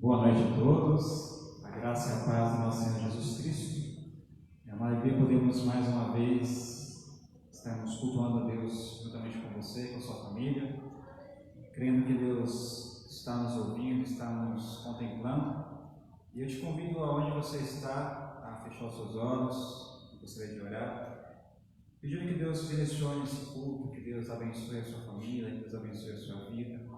Boa noite a todos, a graça e a paz do nosso Senhor Jesus Cristo. É uma alegria podermos mais uma vez estarmos cultuando a Deus juntamente com você, com a sua família, crendo que Deus está nos ouvindo, está nos contemplando. E eu te convido aonde você está a fechar os seus olhos, eu gostaria de orar, pedindo que Deus direcione esse culto, que Deus abençoe a sua família, que Deus abençoe a sua vida.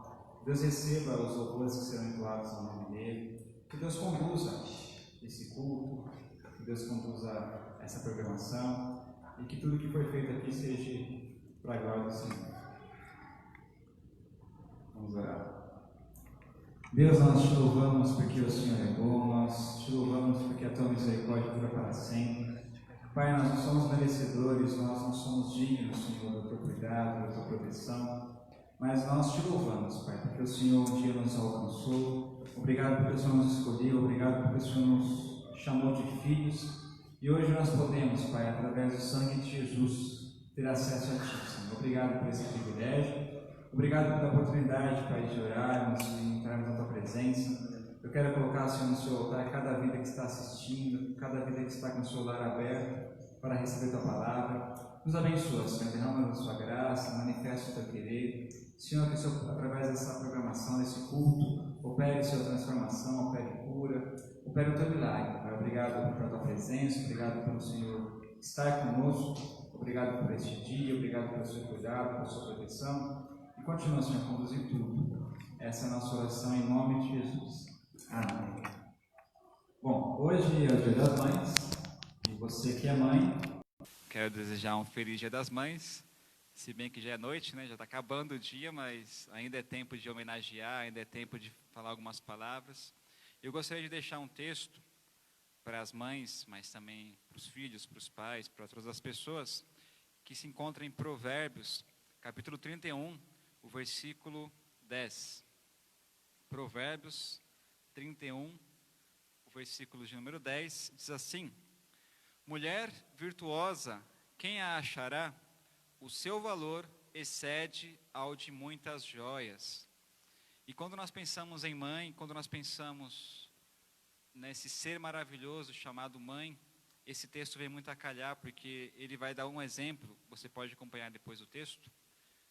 Deus receba os louvores que serão entoados no nome dele, que Deus conduza esse culto, que Deus conduza essa programação e que tudo que foi feito aqui seja para a glória do Senhor. Vamos orar. Deus, nós te louvamos porque o Senhor é bom, nós te louvamos porque a tua misericórdia dura para sempre. Pai, nós não somos merecedores, nós não somos dignos, Senhor, do teu cuidado, da tua proteção. Mas nós te louvamos, Pai, porque o Senhor um dia nos alcançou. Obrigado porque o Senhor nos escolheu, obrigado porque o Senhor nos chamou de filhos. E hoje nós podemos, Pai, através do sangue de Jesus, ter acesso a Ti, Senhor. Obrigado por esse privilégio. Obrigado pela oportunidade, Pai, de orarmos e entrarmos na Tua presença. Eu quero colocar, Senhor, no Seu altar cada vida que está assistindo, cada vida que está com o seu lar aberto para receber Tua palavra. Nos abençoa, Senhor, derrama a Sua graça, manifesta o Teu querer. Senhor, que o Senhor, através dessa programação, desse culto, opere Sua transformação, opere cura, opere o Teu milagre, Pai. Obrigado pela Tua presença, obrigado pelo Senhor estar conosco, obrigado por este dia, obrigado pelo Seu cuidado, pela Sua proteção. E continua, Senhor, a conduzir tudo. Essa é a nossa oração em nome de Jesus. Amém. Bom, hoje é o Dia das Mães, e você que é mãe, quero desejar um feliz Dia das Mães, se bem que já é noite, né? Já está acabando o dia, mas ainda é tempo de homenagear, ainda é tempo de falar algumas palavras. Eu gostaria de deixar um texto para as mães, mas também para os filhos, para os pais, para todas as pessoas, que se encontra em Provérbios, capítulo 31, o versículo 10. Provérbios 31, o versículo de número 10, diz assim: mulher virtuosa, quem a achará? O seu valor excede ao de muitas joias. E quando nós pensamos em mãe, quando nós pensamos nesse ser maravilhoso chamado mãe, esse texto vem muito a calhar, porque ele vai dar um exemplo, você pode acompanhar depois o texto,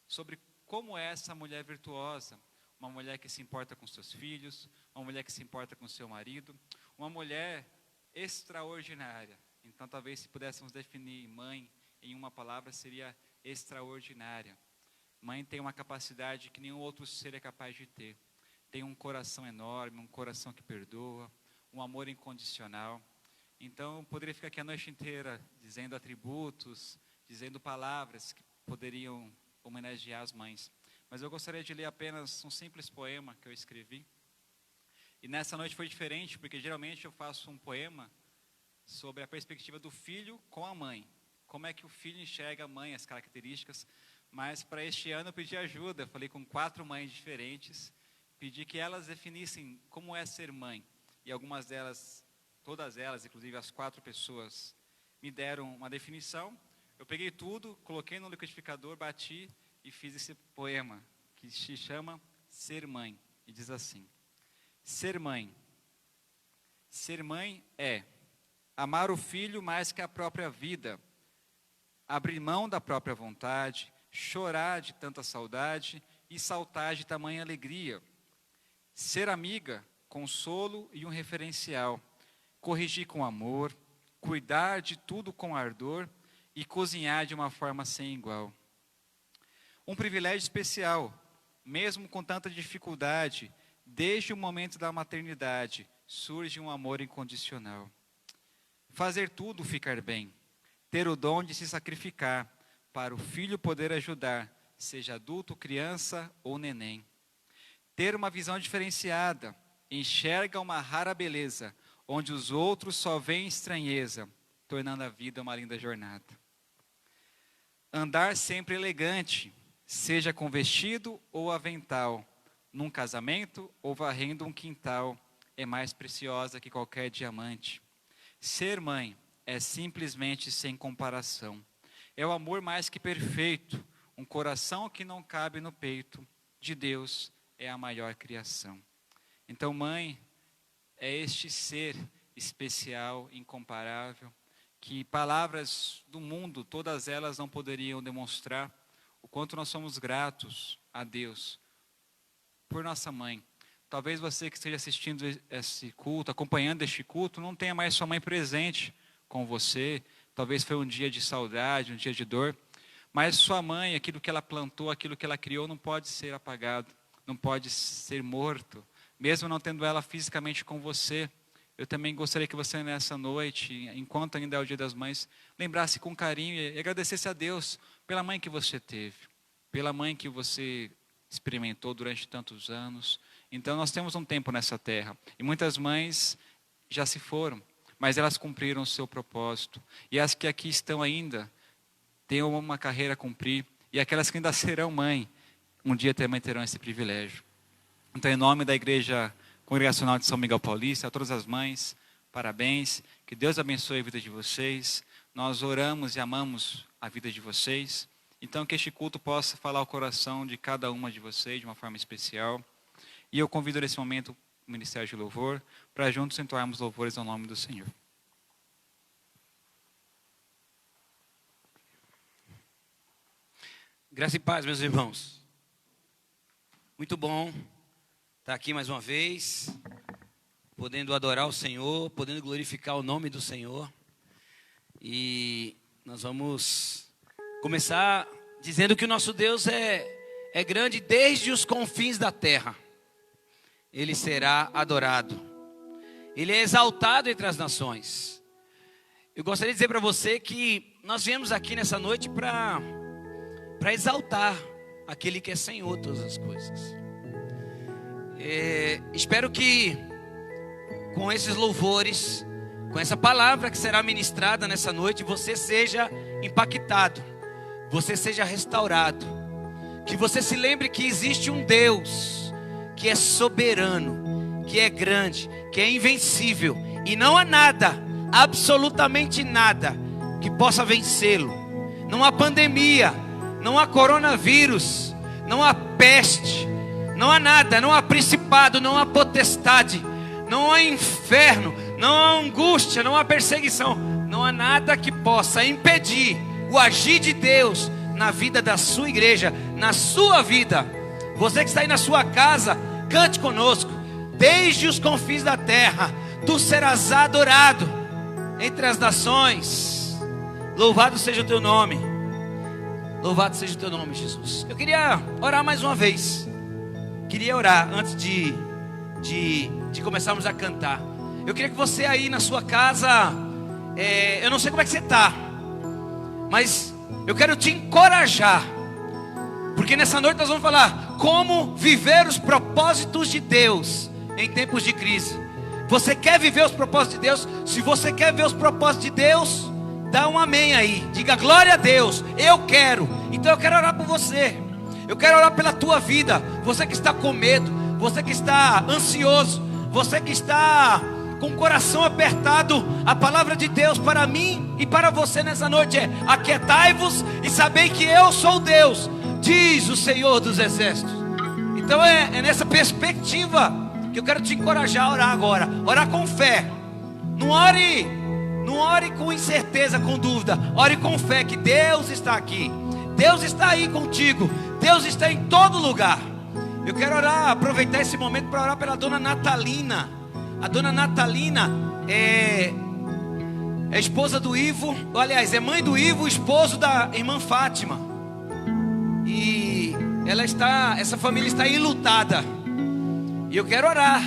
sobre como é essa mulher virtuosa, uma mulher que se importa com seus filhos, uma mulher que se importa com seu marido, uma mulher extraordinária. Então, talvez se pudéssemos definir mãe em uma palavra, seria extraordinária. Mãe tem uma capacidade que nenhum outro ser é capaz de ter. Tem um coração enorme, um coração que perdoa, um amor incondicional. Então, eu poderia ficar aqui a noite inteira dizendo atributos, dizendo palavras que poderiam homenagear as mães. Mas eu gostaria de ler apenas um simples poema que eu escrevi. E nessa noite foi diferente, porque geralmente eu faço um poema sobre a perspectiva do filho com a mãe. Como é que o filho enxerga a mãe, as características. Mas para este ano eu pedi ajuda, eu falei com 4 mães diferentes, pedi que elas definissem como é ser mãe. E algumas delas, todas elas, inclusive as 4 pessoas, me deram uma definição. Eu peguei tudo, coloquei no liquidificador, bati e fiz esse poema, que se chama Ser Mãe. E diz assim: ser mãe. Ser mãe é amar o filho mais que a própria vida, abrir mão da própria vontade, chorar de tanta saudade e saltar de tamanha alegria. Ser amiga, consolo e um referencial, corrigir com amor, cuidar de tudo com ardor e cozinhar de uma forma sem igual. Um privilégio especial, mesmo com tanta dificuldade, desde o momento da maternidade, surge um amor incondicional. Fazer tudo ficar bem, ter o dom de se sacrificar, para o filho poder ajudar, seja adulto, criança ou neném. Ter uma visão diferenciada, enxerga uma rara beleza, onde os outros só veem estranheza, tornando a vida uma linda jornada. Andar sempre elegante, seja com vestido ou avental, num casamento ou varrendo um quintal, é mais preciosa que qualquer diamante. Ser mãe é simplesmente sem comparação. É o amor mais que perfeito, um coração que não cabe no peito, de Deus é a maior criação. Então, mãe, é este ser especial, incomparável, que palavras do mundo, todas elas não poderiam demonstrar o quanto nós somos gratos a Deus por nossa mãe. Talvez você que esteja assistindo esse culto, acompanhando este culto, não tenha mais sua mãe presente com você. Talvez foi um dia de saudade, um dia de dor. Mas sua mãe, aquilo que ela plantou, aquilo que ela criou, não pode ser apagado, não pode ser morto. Mesmo não tendo ela fisicamente com você, eu também gostaria que você nessa noite, enquanto ainda é o Dia das Mães, lembrasse com carinho e agradecesse a Deus pela mãe que você teve, pela mãe que você experimentou durante tantos anos. Então nós temos um tempo nessa terra, e muitas mães já se foram, mas elas cumpriram o seu propósito. E as que aqui estão ainda, têm uma carreira a cumprir, e aquelas que ainda serão mãe, um dia também terão esse privilégio. Então, em nome da Igreja Congregacional de São Miguel Paulista, a todas as mães, parabéns, que Deus abençoe a vida de vocês. Nós oramos e amamos a vida de vocês. Então, que este culto possa falar ao coração de cada uma de vocês de uma forma especial. E eu convido nesse momento o Ministério de Louvor para juntos entoarmos louvores ao nome do Senhor. Graça e paz, meus irmãos. Muito bom estar aqui mais uma vez, podendo adorar o Senhor, podendo glorificar o nome do Senhor. E nós vamos começar dizendo que o nosso Deus é grande desde os confins da terra. Ele será adorado. Ele é exaltado entre as nações. Eu gostaria de dizer para você que nós viemos aqui nessa noite para exaltar aquele que é Senhor de todas as coisas. Espero que com esses louvores, com essa palavra que será ministrada nessa noite, você seja impactado, você seja restaurado, que você se lembre que existe um Deus que é soberano, que é grande, que é invencível, e não há nada, absolutamente nada, que possa vencê-lo. Não há pandemia, não há coronavírus, não há peste, não há nada, não há principado, não há potestade, não há inferno, não há angústia, não há perseguição, não há nada que possa impedir o agir de Deus na vida da sua igreja, na sua vida. Você que está aí na sua casa, cante conosco. Desde os confins da terra, tu serás adorado entre as nações. Louvado seja o teu nome. Louvado seja o teu nome, Jesus. Eu queria orar mais uma vez. Queria orar antes de começarmos a cantar. Eu queria que você aí na sua casa, eu não sei como é que você está, mas eu quero te encorajar, porque nessa noite nós vamos falar como viver os propósitos de Deus em tempos de crise. Você quer viver os propósitos de Deus? Se você quer ver os propósitos de Deus, dá um amém aí, diga glória a Deus, eu quero. Então eu quero orar por você, eu quero orar pela tua vida. Você que está com medo, você que está ansioso, você que está com o coração apertado, a palavra de Deus para mim e para você nessa noite é: aquietai-vos e sabei que eu sou Deus, diz o Senhor dos Exércitos. Então é nessa perspectiva que eu quero te encorajar a orar agora. Orar com fé. Não ore com incerteza, com dúvida. Ore com fé que Deus está aqui. Deus está aí contigo. Deus está em todo lugar. Eu quero orar, aproveitar esse momento para orar pela dona Natalina. A dona Natalina é esposa do Ivo. Aliás, é mãe do Ivo, esposo da irmã Fátima. E essa família está enlutada. E eu quero orar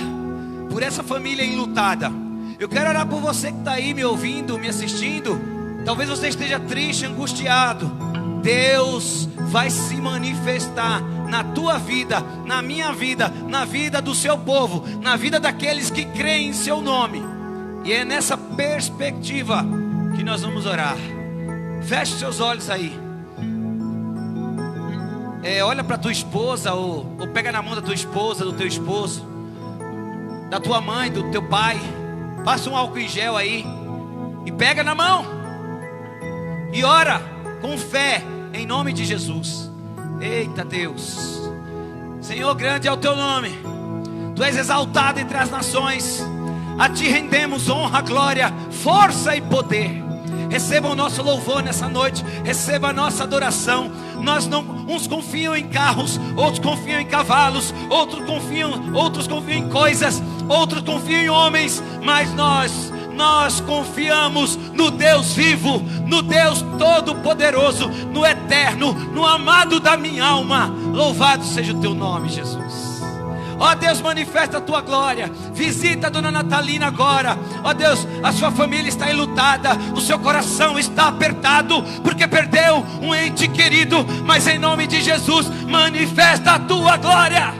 por essa família enlutada. Eu quero orar por você que está aí me ouvindo, me assistindo. Talvez você esteja triste, angustiado. Deus vai se manifestar na tua vida, na minha vida, na vida do seu povo, na vida daqueles que creem em seu nome. E é nessa perspectiva que nós vamos orar. Feche seus olhos aí. Olha para tua esposa, ou pega na mão da tua esposa, do teu esposo, da tua mãe, do teu pai. Passa um álcool em gel aí e pega na mão e ora com fé em nome de Jesus. Eita Deus, Senhor, grande é o teu nome. Tu és exaltado entre as nações. A Ti rendemos honra, glória, força e poder. Receba o nosso louvor nessa noite, receba a nossa adoração. Uns confiam em carros, outros confiam em cavalos, outros confiam em coisas, outros confiam em homens, mas nós confiamos no Deus vivo, no Deus todo-poderoso, no eterno, no amado da minha alma. Louvado seja o Teu nome, Jesus. Ó Deus, manifesta a Tua glória. Visita a Dona Natalina agora. Ó Deus, a sua família está enlutada, o seu coração está apertado, porque perdeu um ente querido. Mas em nome de Jesus, manifesta a Tua glória.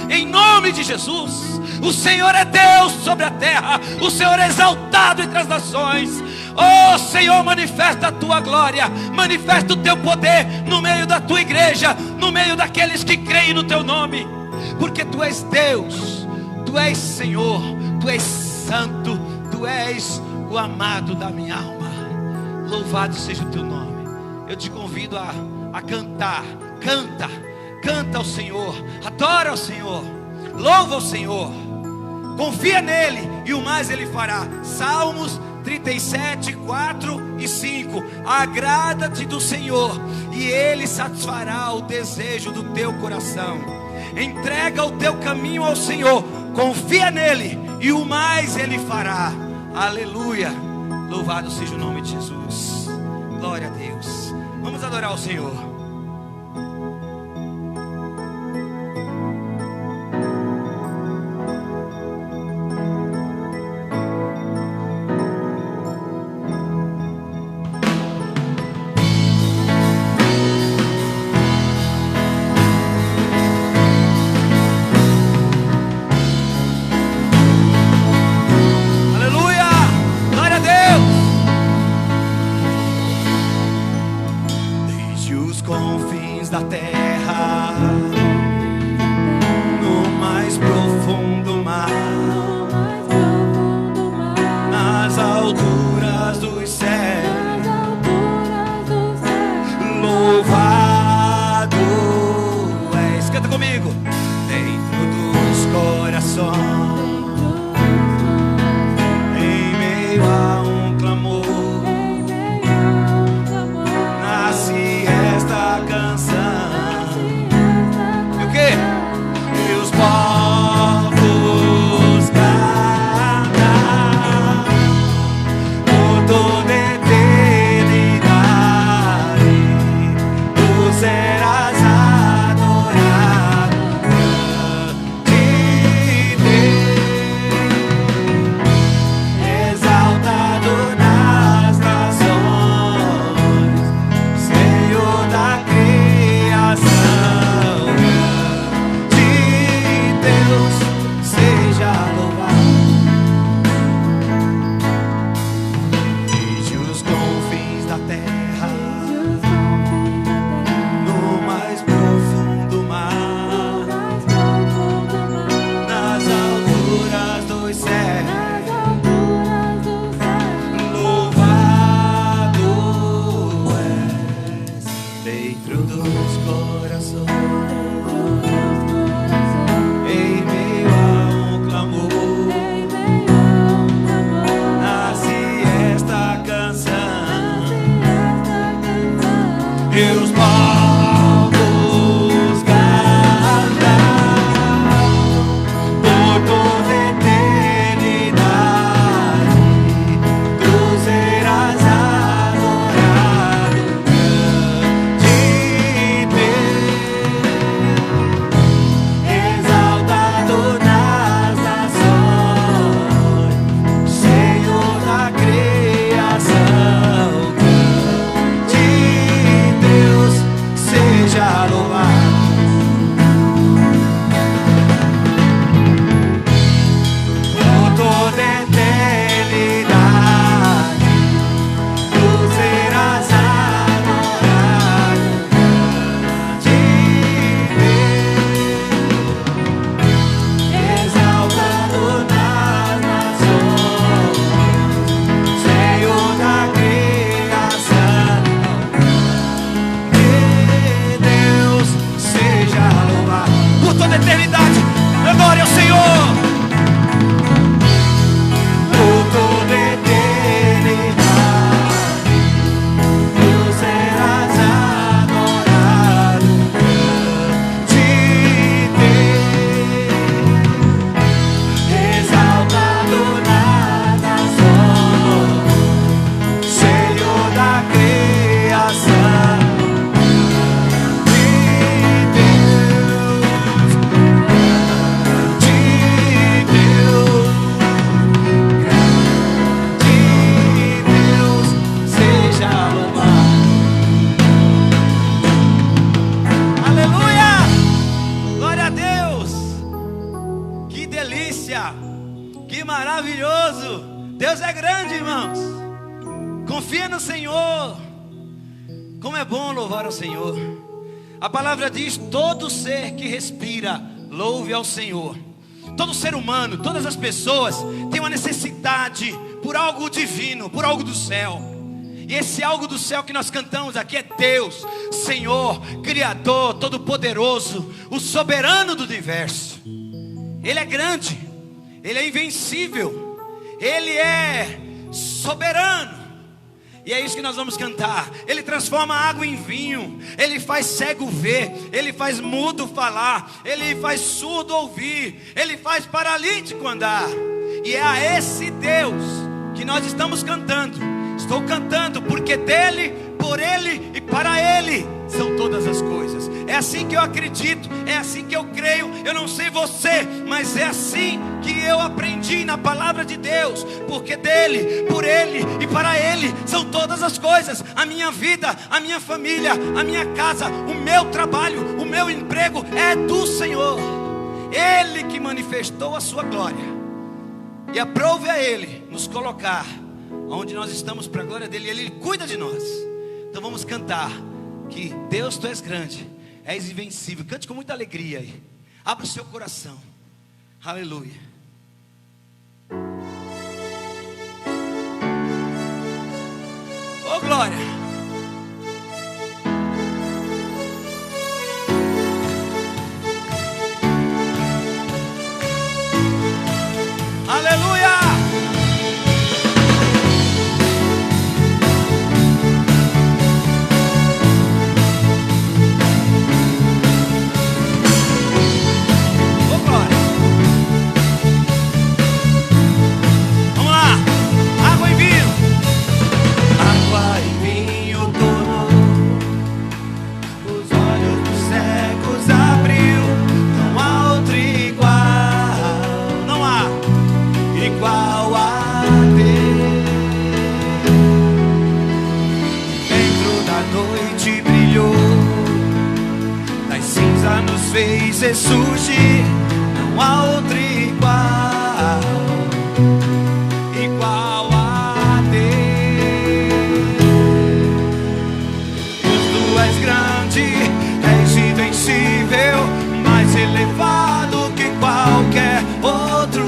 Em nome de Jesus. O Senhor é Deus sobre a terra, o Senhor é exaltado entre as nações. Oh Senhor, manifesta a Tua glória, manifesta o Teu poder no meio da Tua igreja, no meio daqueles que creem no Teu nome, porque Tu és Deus, Tu és Senhor, Tu és santo, Tu és o amado da minha alma. Louvado seja o Teu nome. Eu te convido a cantar. Canta ao Senhor, adora ao Senhor, louva ao Senhor, confia nele e o mais Ele fará. Salmos 37, 4 e 5. Agrada-te do Senhor e Ele satisfará o desejo do teu coração. Entrega o teu caminho ao Senhor, confia nele e o mais Ele fará. Aleluia, louvado seja o nome de Jesus. Glória a Deus. Vamos adorar o Senhor. Da terra, no mais profundo mar, nas alturas dos céus, louvado és. Canta comigo. Dentro dos corações, em meio a um clamor, nasce esta canção. Povos cantar por toda eternidade, tu serás adorado de Deus, exaltado nas nações, Senhor da criação. Seja louvado desde os confins da terra, no mais profundo mar, nas alturas dos céus, louvado és dentro dos corações. E os povos cantar por toda eternidade, tu serás adorado de Deus, exaltado nas nações, Senhor da criação. Seja louvado por toda eternidade, tu serás adorado de Deus, exaltado nas nações, Senhor da criação. Seja louvado por toda eternidade. Adore ao Senhor. Que maravilhoso! Deus é grande, irmãos. Confia no Senhor. Como é bom louvar ao Senhor. A palavra diz: todo ser que respira, louve ao Senhor. Todo ser humano, todas as pessoas têm uma necessidade por algo divino, por algo do céu. E esse algo do céu que nós cantamos aqui é Deus, Senhor, Criador, Todo-Poderoso, o soberano do universo. Ele é grande, Ele é invencível, Ele é soberano. E é isso que nós vamos cantar. Ele transforma água em vinho. Ele faz cego ver. Ele faz mudo falar. Ele faz surdo ouvir. Ele faz paralítico andar. E é a esse Deus que nós estamos cantando. Estou cantando porque dele, por ele e para ele são todas as coisas. É assim que eu acredito, é assim que eu creio. Eu não sei você, mas é assim que eu aprendi na palavra de Deus. Porque dele, por ele e para ele são todas as coisas. A minha vida, a minha família, a minha casa, o meu trabalho, o meu emprego é do Senhor. Ele que manifestou a sua glória. E aprove a ele nos colocar onde nós estamos para a glória dele. Ele cuida de nós. Então vamos cantar que Deus, tu és grande, és invencível. Cante com muita alegria aí. Abra o seu coração. Aleluia. Oh glória. Aleluia. Fez ressurgir, não há outro igual, igual a Deus. Tu és grande, és invencível, mais elevado que qualquer outro.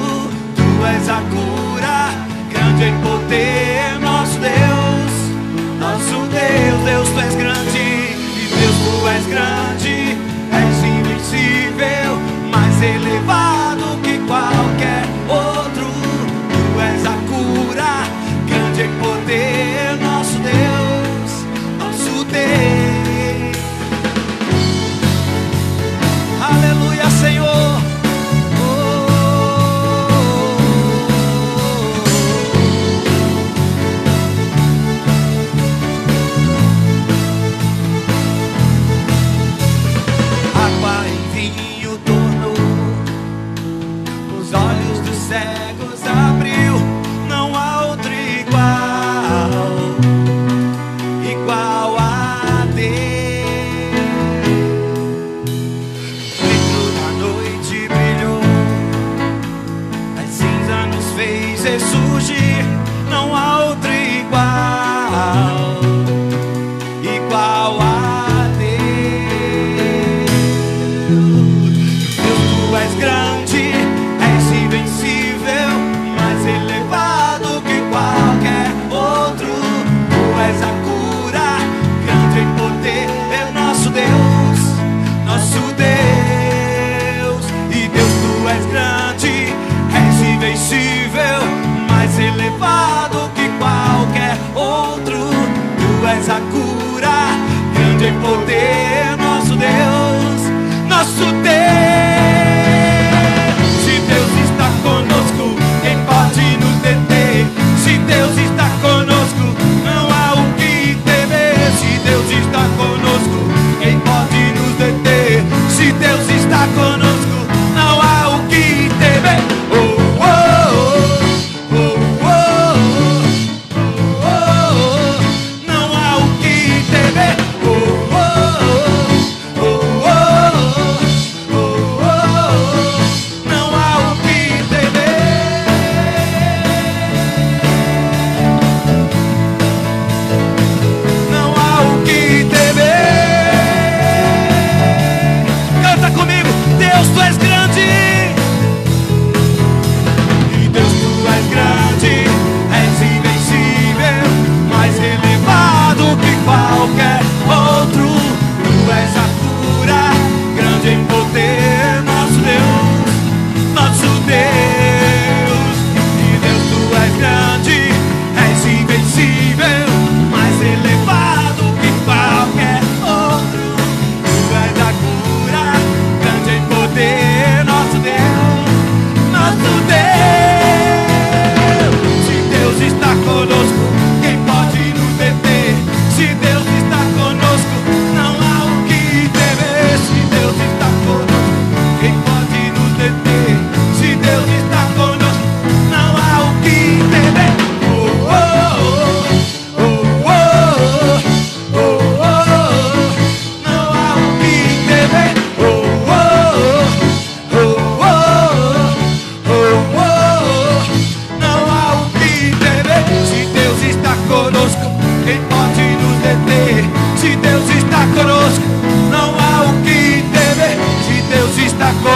Tu és a cura, grande em poder, nosso Deus, Deus, tu és grande, e Deus, tu és grande. Mais elevado que qualquer outro. Tu és a cura, grande em poder, nosso Deus, nosso Deus. Aleluia, Senhor. Cegos abriu, não há outro igual, igual a Deus. Dentro da noite brilhou, as cinzas nos fez ressurgir, não há outro igual, igual a Deus. Deus, tu és grande, elevado que qualquer outro. Tu és a cura, grande em poder, é nosso Deus, nosso Deus. E Deus, tu és grande, és invencível, mais elevado que qualquer outro. Tu és a cura, grande em poder, nosso Deus, nosso Deus. Se Deus está conosco, quem pode nos deter? Se Deus está conosco, não há o que temer. Se Deus está conosco, quem pode nos deter? Se Deus está conosco, não há o que temer. Oh, oh, oh, oh, oh, oh, oh. Não há o que temer. Oh, oh, oh, oh, oh, oh, oh. Não há o que temer.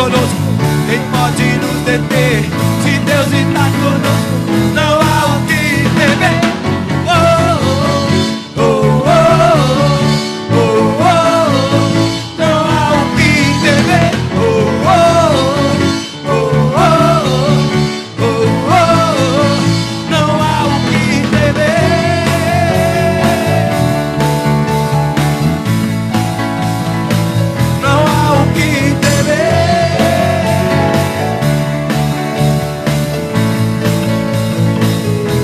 conosco, quem pode nos deter? Se Deus está conosco, não há o que temer. Oh, oh, oh, oh, oh, oh, não há o que temer. Oh, oh, oh, oh, oh, oh, não há o que temer. Não há o que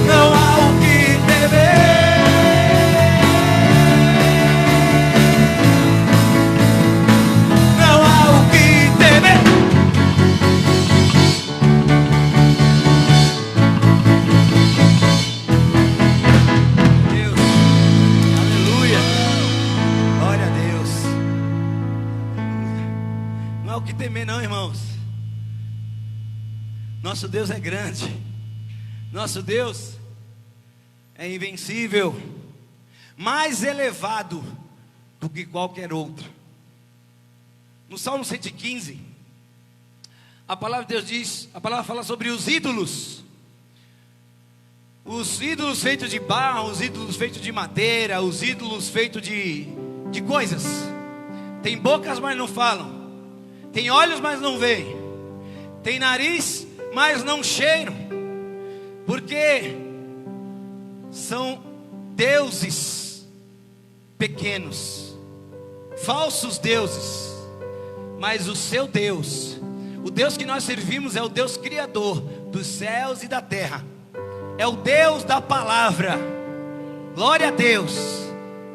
não há o que temer. Não há o que temer. Deus, aleluia, glória a Deus. Não há o que temer não, irmãos. Nosso Deus é grande. Nosso Deus é invencível, mais elevado do que qualquer outro. No Salmo 115, a palavra de Deus diz, a palavra fala sobre os ídolos. Os ídolos feitos de barro, os ídolos feitos de madeira, os ídolos feitos de coisas. Tem bocas, mas não falam. Tem olhos, mas não veem. Tem nariz, mas não cheiram. Porque são deuses pequenos, falsos deuses. Mas o seu Deus, o Deus que nós servimos, é o Deus criador dos céus e da terra. É o Deus da palavra. Glória a Deus.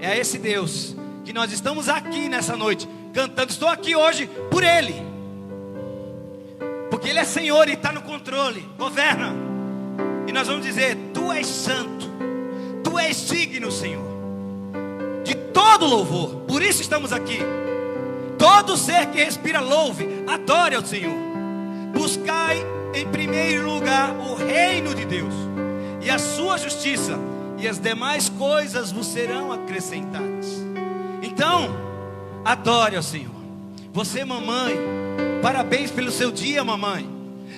É a esse Deus que nós estamos aqui nessa noite cantando. Estou aqui hoje por Ele, porque Ele é Senhor e está no controle, governa. E nós vamos dizer: Tu és santo, Tu és digno, Senhor, de todo louvor. Por isso estamos aqui. Todo ser que respira louve, adore ao Senhor. Buscai em primeiro lugar o reino de Deus e a sua justiça, e as demais coisas vos serão acrescentadas. Então, adore ao Senhor. Você, mamãe, parabéns pelo seu dia, mamãe.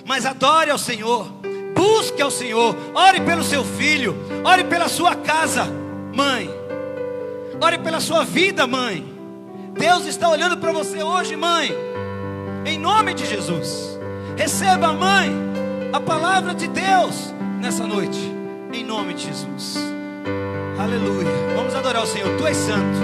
Mas adore ao Senhor, busque ao Senhor, ore pelo seu filho, ore pela sua casa, mãe. Ore pela sua vida, mãe. Deus está olhando para você hoje, mãe. Em nome de Jesus, receba, mãe, a palavra de Deus nessa noite, em nome de Jesus. Aleluia. Vamos adorar o Senhor. Tu és santo.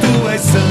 Tu és santo,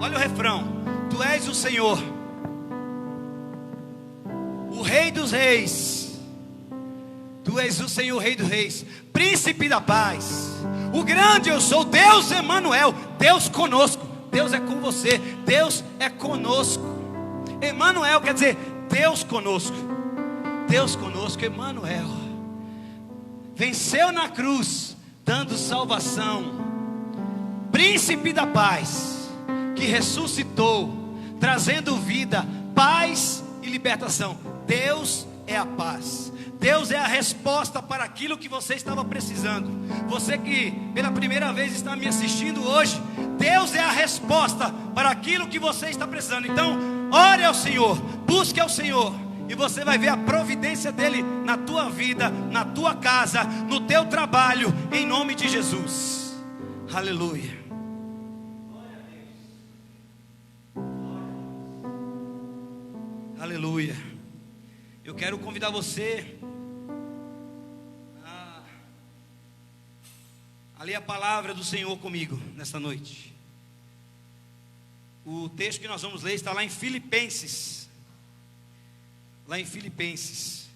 Olha o refrão. Tu és o Senhor, o Rei dos Reis. Tu és o Senhor, Rei dos Reis, Príncipe da paz. O grande eu sou, Deus Emanuel, Deus conosco. Deus é com você, Deus é conosco. Emanuel quer dizer Deus conosco. Deus conosco, Emanuel. Venceu na cruz, dando salvação. Príncipe da paz, que ressuscitou, trazendo vida, paz e libertação. Deus é a paz. Deus é a resposta para aquilo que você estava precisando. Você que pela primeira vez está me assistindo hoje, Deus é a resposta para aquilo que você está precisando. Então, ore ao Senhor, busque ao Senhor, e você vai ver a providência dele na tua vida, na tua casa, no teu trabalho, em nome de Jesus. Aleluia. Aleluia. Eu quero convidar você a ler a palavra do Senhor comigo nesta noite. O texto que nós vamos ler está lá em Filipenses. Lá em Filipenses.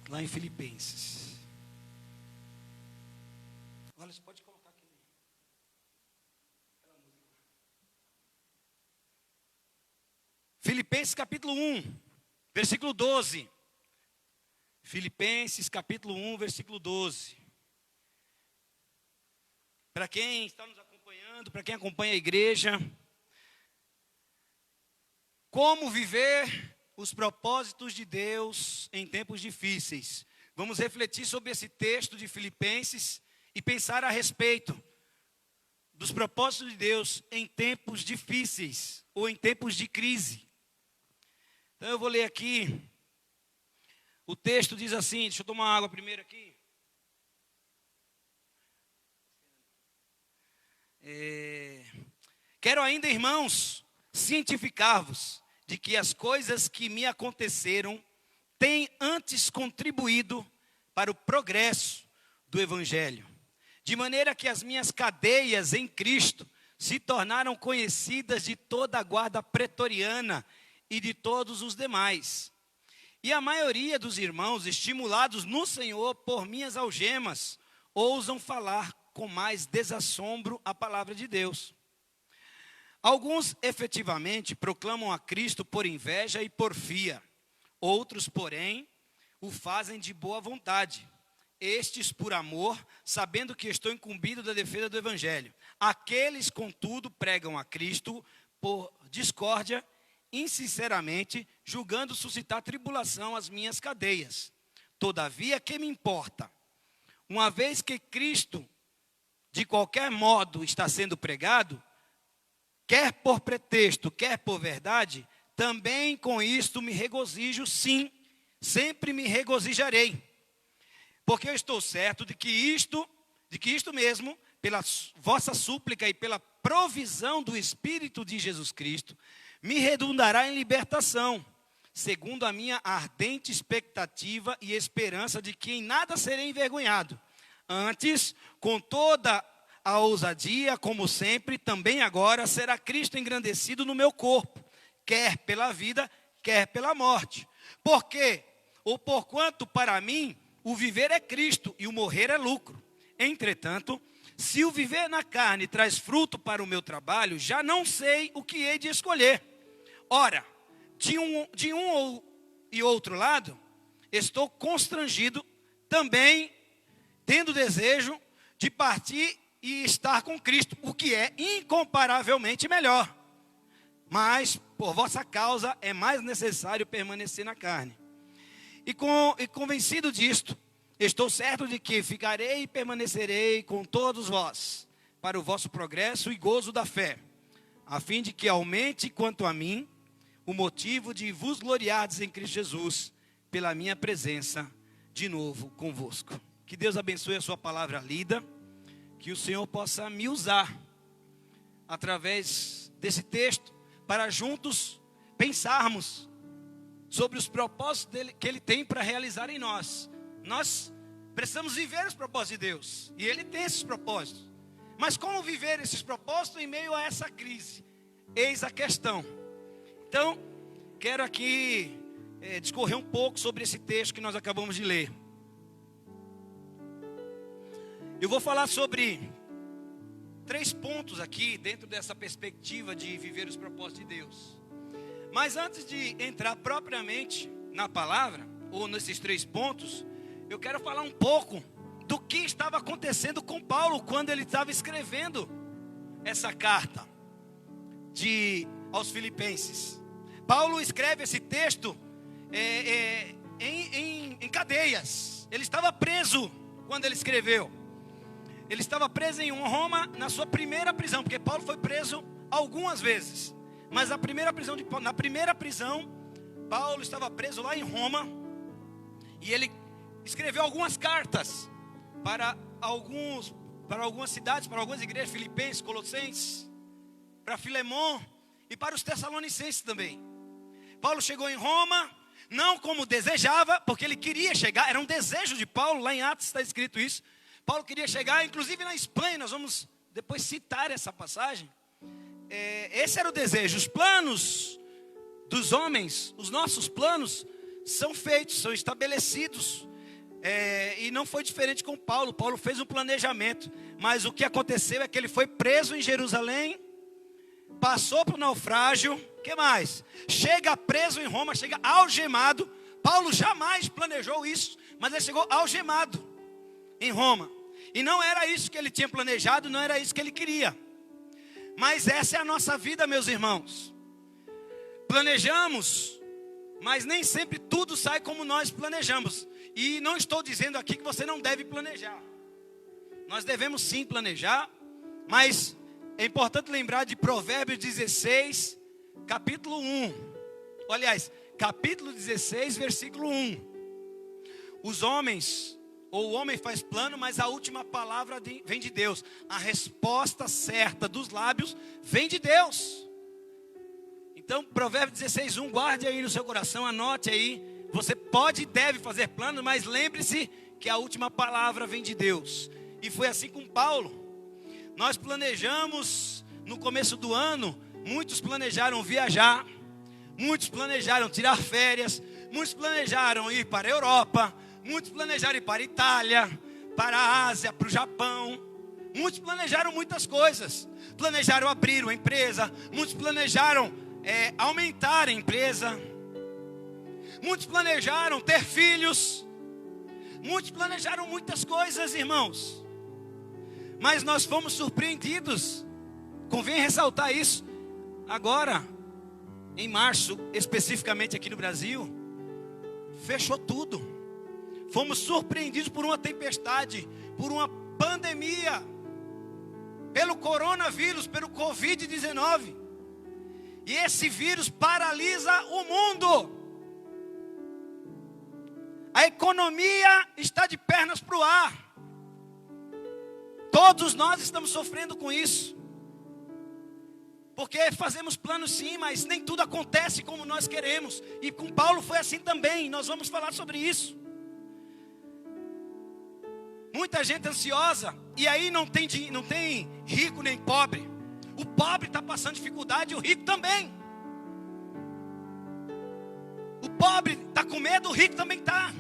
Lá em Filipenses. Olha, você pode colocar aqui. Filipenses capítulo 1, versículo 12. Filipenses capítulo 1, versículo 12. Para quem está nos acompanhando, para quem acompanha a igreja, como viver os propósitos de Deus em tempos difíceis. Vamos refletir sobre esse texto de Filipenses e pensar a respeito dos propósitos de Deus em tempos difíceis ou em tempos de crise. Então eu vou ler aqui. O texto diz assim, deixa eu tomar água primeiro aqui. Quero ainda, irmãos, cientificar-vos de que as coisas que me aconteceram têm antes contribuído para o progresso do Evangelho, de maneira que as minhas cadeias em Cristo se tornaram conhecidas de toda a guarda pretoriana e de todos os demais. E a maioria dos irmãos, estimulados no Senhor por minhas algemas, ousam falar com mais desassombro a palavra de Deus. Alguns efetivamente proclamam a Cristo por inveja e porfia. Outros, porém, o fazem de boa vontade. Estes por amor, sabendo que estou incumbido da defesa do Evangelho. Aqueles, contudo, pregam a Cristo por discórdia, insinceramente, julgando suscitar tribulação às minhas cadeias. Todavia, que me importa? Uma vez que Cristo, de qualquer modo, está sendo pregado, quer por pretexto, quer por verdade, também com isto me regozijo, sim, sempre me regozijarei. Porque eu estou certo de que isto mesmo, pela vossa súplica e pela provisão do Espírito de Jesus Cristo, me redundará em libertação, segundo a minha ardente expectativa e esperança de que em nada serei envergonhado. Antes, com toda a ousadia, como sempre, também agora será Cristo engrandecido no meu corpo, quer pela vida, quer pela morte. Porque, ou porquanto para mim, o viver é Cristo e o morrer é lucro. Entretanto, se o viver na carne traz fruto para o meu trabalho, já não sei o que hei de escolher. Ora, de um e outro lado, estou constrangido também, tendo desejo de partir e estar com Cristo, o que é incomparavelmente melhor. Mas, por vossa causa, é mais necessário permanecer na carne. E convencido disto, estou certo de que ficarei e permanecerei com todos vós, para o vosso progresso e gozo da fé, a fim de que aumente quanto a mim o motivo de vos gloriardes em Cristo Jesus, pela minha presença de novo convosco. Que Deus abençoe a sua palavra lida, que o Senhor possa me usar através desse texto para juntos pensarmos sobre os propósitos dele, que Ele tem para realizar em nós. Nós precisamos viver os propósitos de Deus, e Ele tem esses propósitos. Mas como viver esses propósitos em meio a essa crise? Eis a questão. Então, quero aqui discorrer um pouco sobre esse texto que nós acabamos de ler. Eu vou falar sobre 3 pontos aqui, dentro dessa perspectiva de viver os propósitos de Deus. Mas antes de entrar propriamente na palavra, ou nesses 3 pontos, eu quero falar um pouco do que estava acontecendo com Paulo quando ele estava escrevendo essa carta aos Filipenses. Paulo escreve esse texto em cadeias. Ele estava preso quando ele escreveu. Ele estava preso em Roma na sua primeira prisão, porque Paulo foi preso algumas vezes. Mas na primeira prisão, Paulo estava preso lá em Roma. E ele escreveu algumas cartas para algumas cidades, para algumas igrejas, Filipenses, Colossenses, para Filemon e para os Tessalonicenses também. Paulo chegou em Roma, não como desejava, porque ele queria chegar, era um desejo de Paulo, lá em Atos está escrito isso. Paulo queria chegar, inclusive na Espanha, nós vamos depois citar essa passagem. Esse era o desejo. Os planos dos homens, os nossos planos, são feitos, são estabelecidos. E não foi diferente com Paulo. Paulo fez um planejamento, mas o que aconteceu é que ele foi preso em Jerusalém, passou para o naufrágio. O que mais? Chega preso em Roma, chega algemado. Paulo jamais planejou isso, mas ele chegou algemado em Roma. E não era isso que ele tinha planejado, não era isso que ele queria. Mas essa é a nossa vida, meus irmãos. Planejamos, mas nem sempre tudo sai como nós planejamos. E não estou dizendo aqui que você não deve planejar. Nós devemos sim planejar, mas é importante lembrar de Provérbios 16, capítulo 1. Aliás, capítulo 16, versículo 1. Os homens, ou o homem faz plano, mas a última palavra vem de Deus. A resposta certa dos lábios vem de Deus. Então, Provérbios 16, 1, guarde aí no seu coração, anote aí. Você pode e deve fazer planos, mas lembre-se que a última palavra vem de Deus. E foi assim com Paulo. Nós planejamos, no começo do ano, muitos planejaram viajar, muitos planejaram tirar férias, muitos planejaram ir para a Europa, muitos planejaram ir para a Itália, para a Ásia, para o Japão. Muitos planejaram muitas coisas. Planejaram abrir uma empresa, muitos planejaram aumentar a empresa. Muitos planejaram ter filhos. Muitos planejaram muitas coisas, irmãos. Mas nós fomos surpreendidos. Convém ressaltar isso. Agora, em março, especificamente aqui no Brasil, fechou tudo. Fomos surpreendidos por uma tempestade, por uma pandemia, pelo coronavírus, pelo Covid-19. E esse vírus paralisa o mundo. A economia está de pernas para o ar. Todos nós estamos sofrendo com isso. Porque fazemos planos sim, mas nem tudo acontece como nós queremos. E com Paulo foi assim também. Nós vamos falar sobre isso. Muita gente ansiosa. E aí não tem rico nem pobre. O pobre está passando dificuldade e o rico também. O pobre está com medo, o rico também está.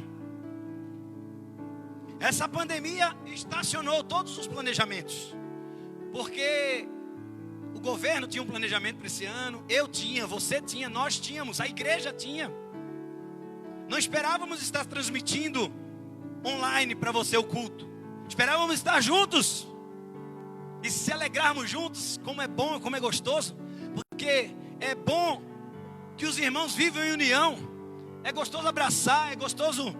Essa pandemia estacionou todos os planejamentos. Porque o governo tinha um planejamento para esse ano. Eu tinha, você tinha, nós tínhamos, a igreja tinha. Não esperávamos estar transmitindo online para você o culto. Esperávamos estar juntos. E se alegrarmos juntos, como é bom, como é gostoso. Porque é bom que os irmãos vivam em união. É gostoso abraçar, é gostoso.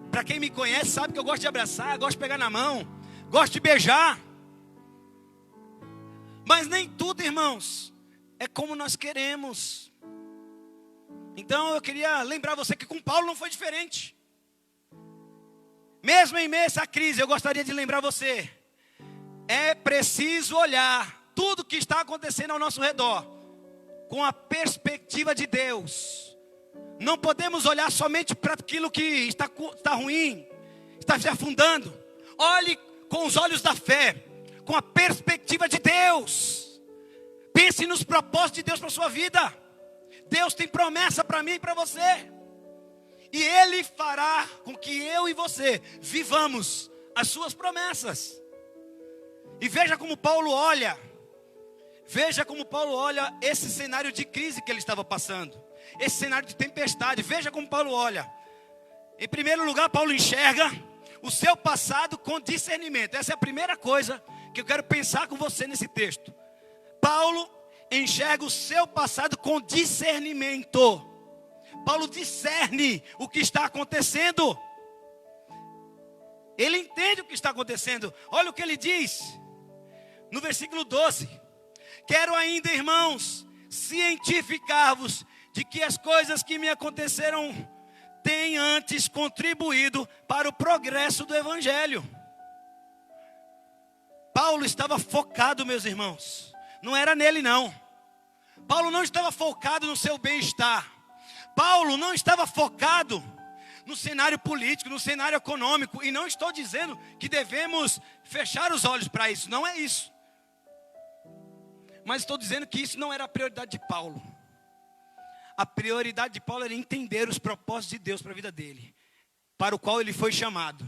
Para quem me conhece sabe que eu gosto de abraçar, gosto de pegar na mão, gosto de beijar. Mas nem tudo, irmãos, é como nós queremos. Então eu queria lembrar você que com Paulo não foi diferente. Mesmo em meio a essa crise, eu gostaria de lembrar você. É preciso olhar tudo que está acontecendo ao nosso redor com a perspectiva de Deus. Não podemos olhar somente para aquilo que está ruim, está se afundando. Olhe com os olhos da fé, com a perspectiva de Deus. Pense nos propósitos de Deus para a sua vida. Deus tem promessa para mim e para você. E Ele fará com que eu e você vivamos as suas promessas. E veja como Paulo olha. Veja como Paulo olha esse cenário de crise que ele estava passando. Esse cenário de tempestade. Veja como Paulo olha. Em primeiro lugar, Paulo enxerga o seu passado com discernimento. Essa é a primeira coisa que eu quero pensar com você nesse texto. Paulo enxerga o seu passado com discernimento. Paulo discerne o que está acontecendo. Ele entende o que está acontecendo. Olha o que ele diz no versículo 12. Quero ainda, irmãos, cientificar-vos de que as coisas que me aconteceram têm antes contribuído para o progresso do evangelho. Paulo estava focado, meus irmãos. Não era nele não. Paulo não estava focado no seu bem-estar. Paulo não estava focado no cenário político, no cenário econômico. E não estou dizendo que devemos fechar os olhos para isso. Não é isso. Mas estou dizendo que isso não era a prioridade de Paulo. A prioridade de Paulo era entender os propósitos de Deus para a vida dele, para o qual ele foi chamado.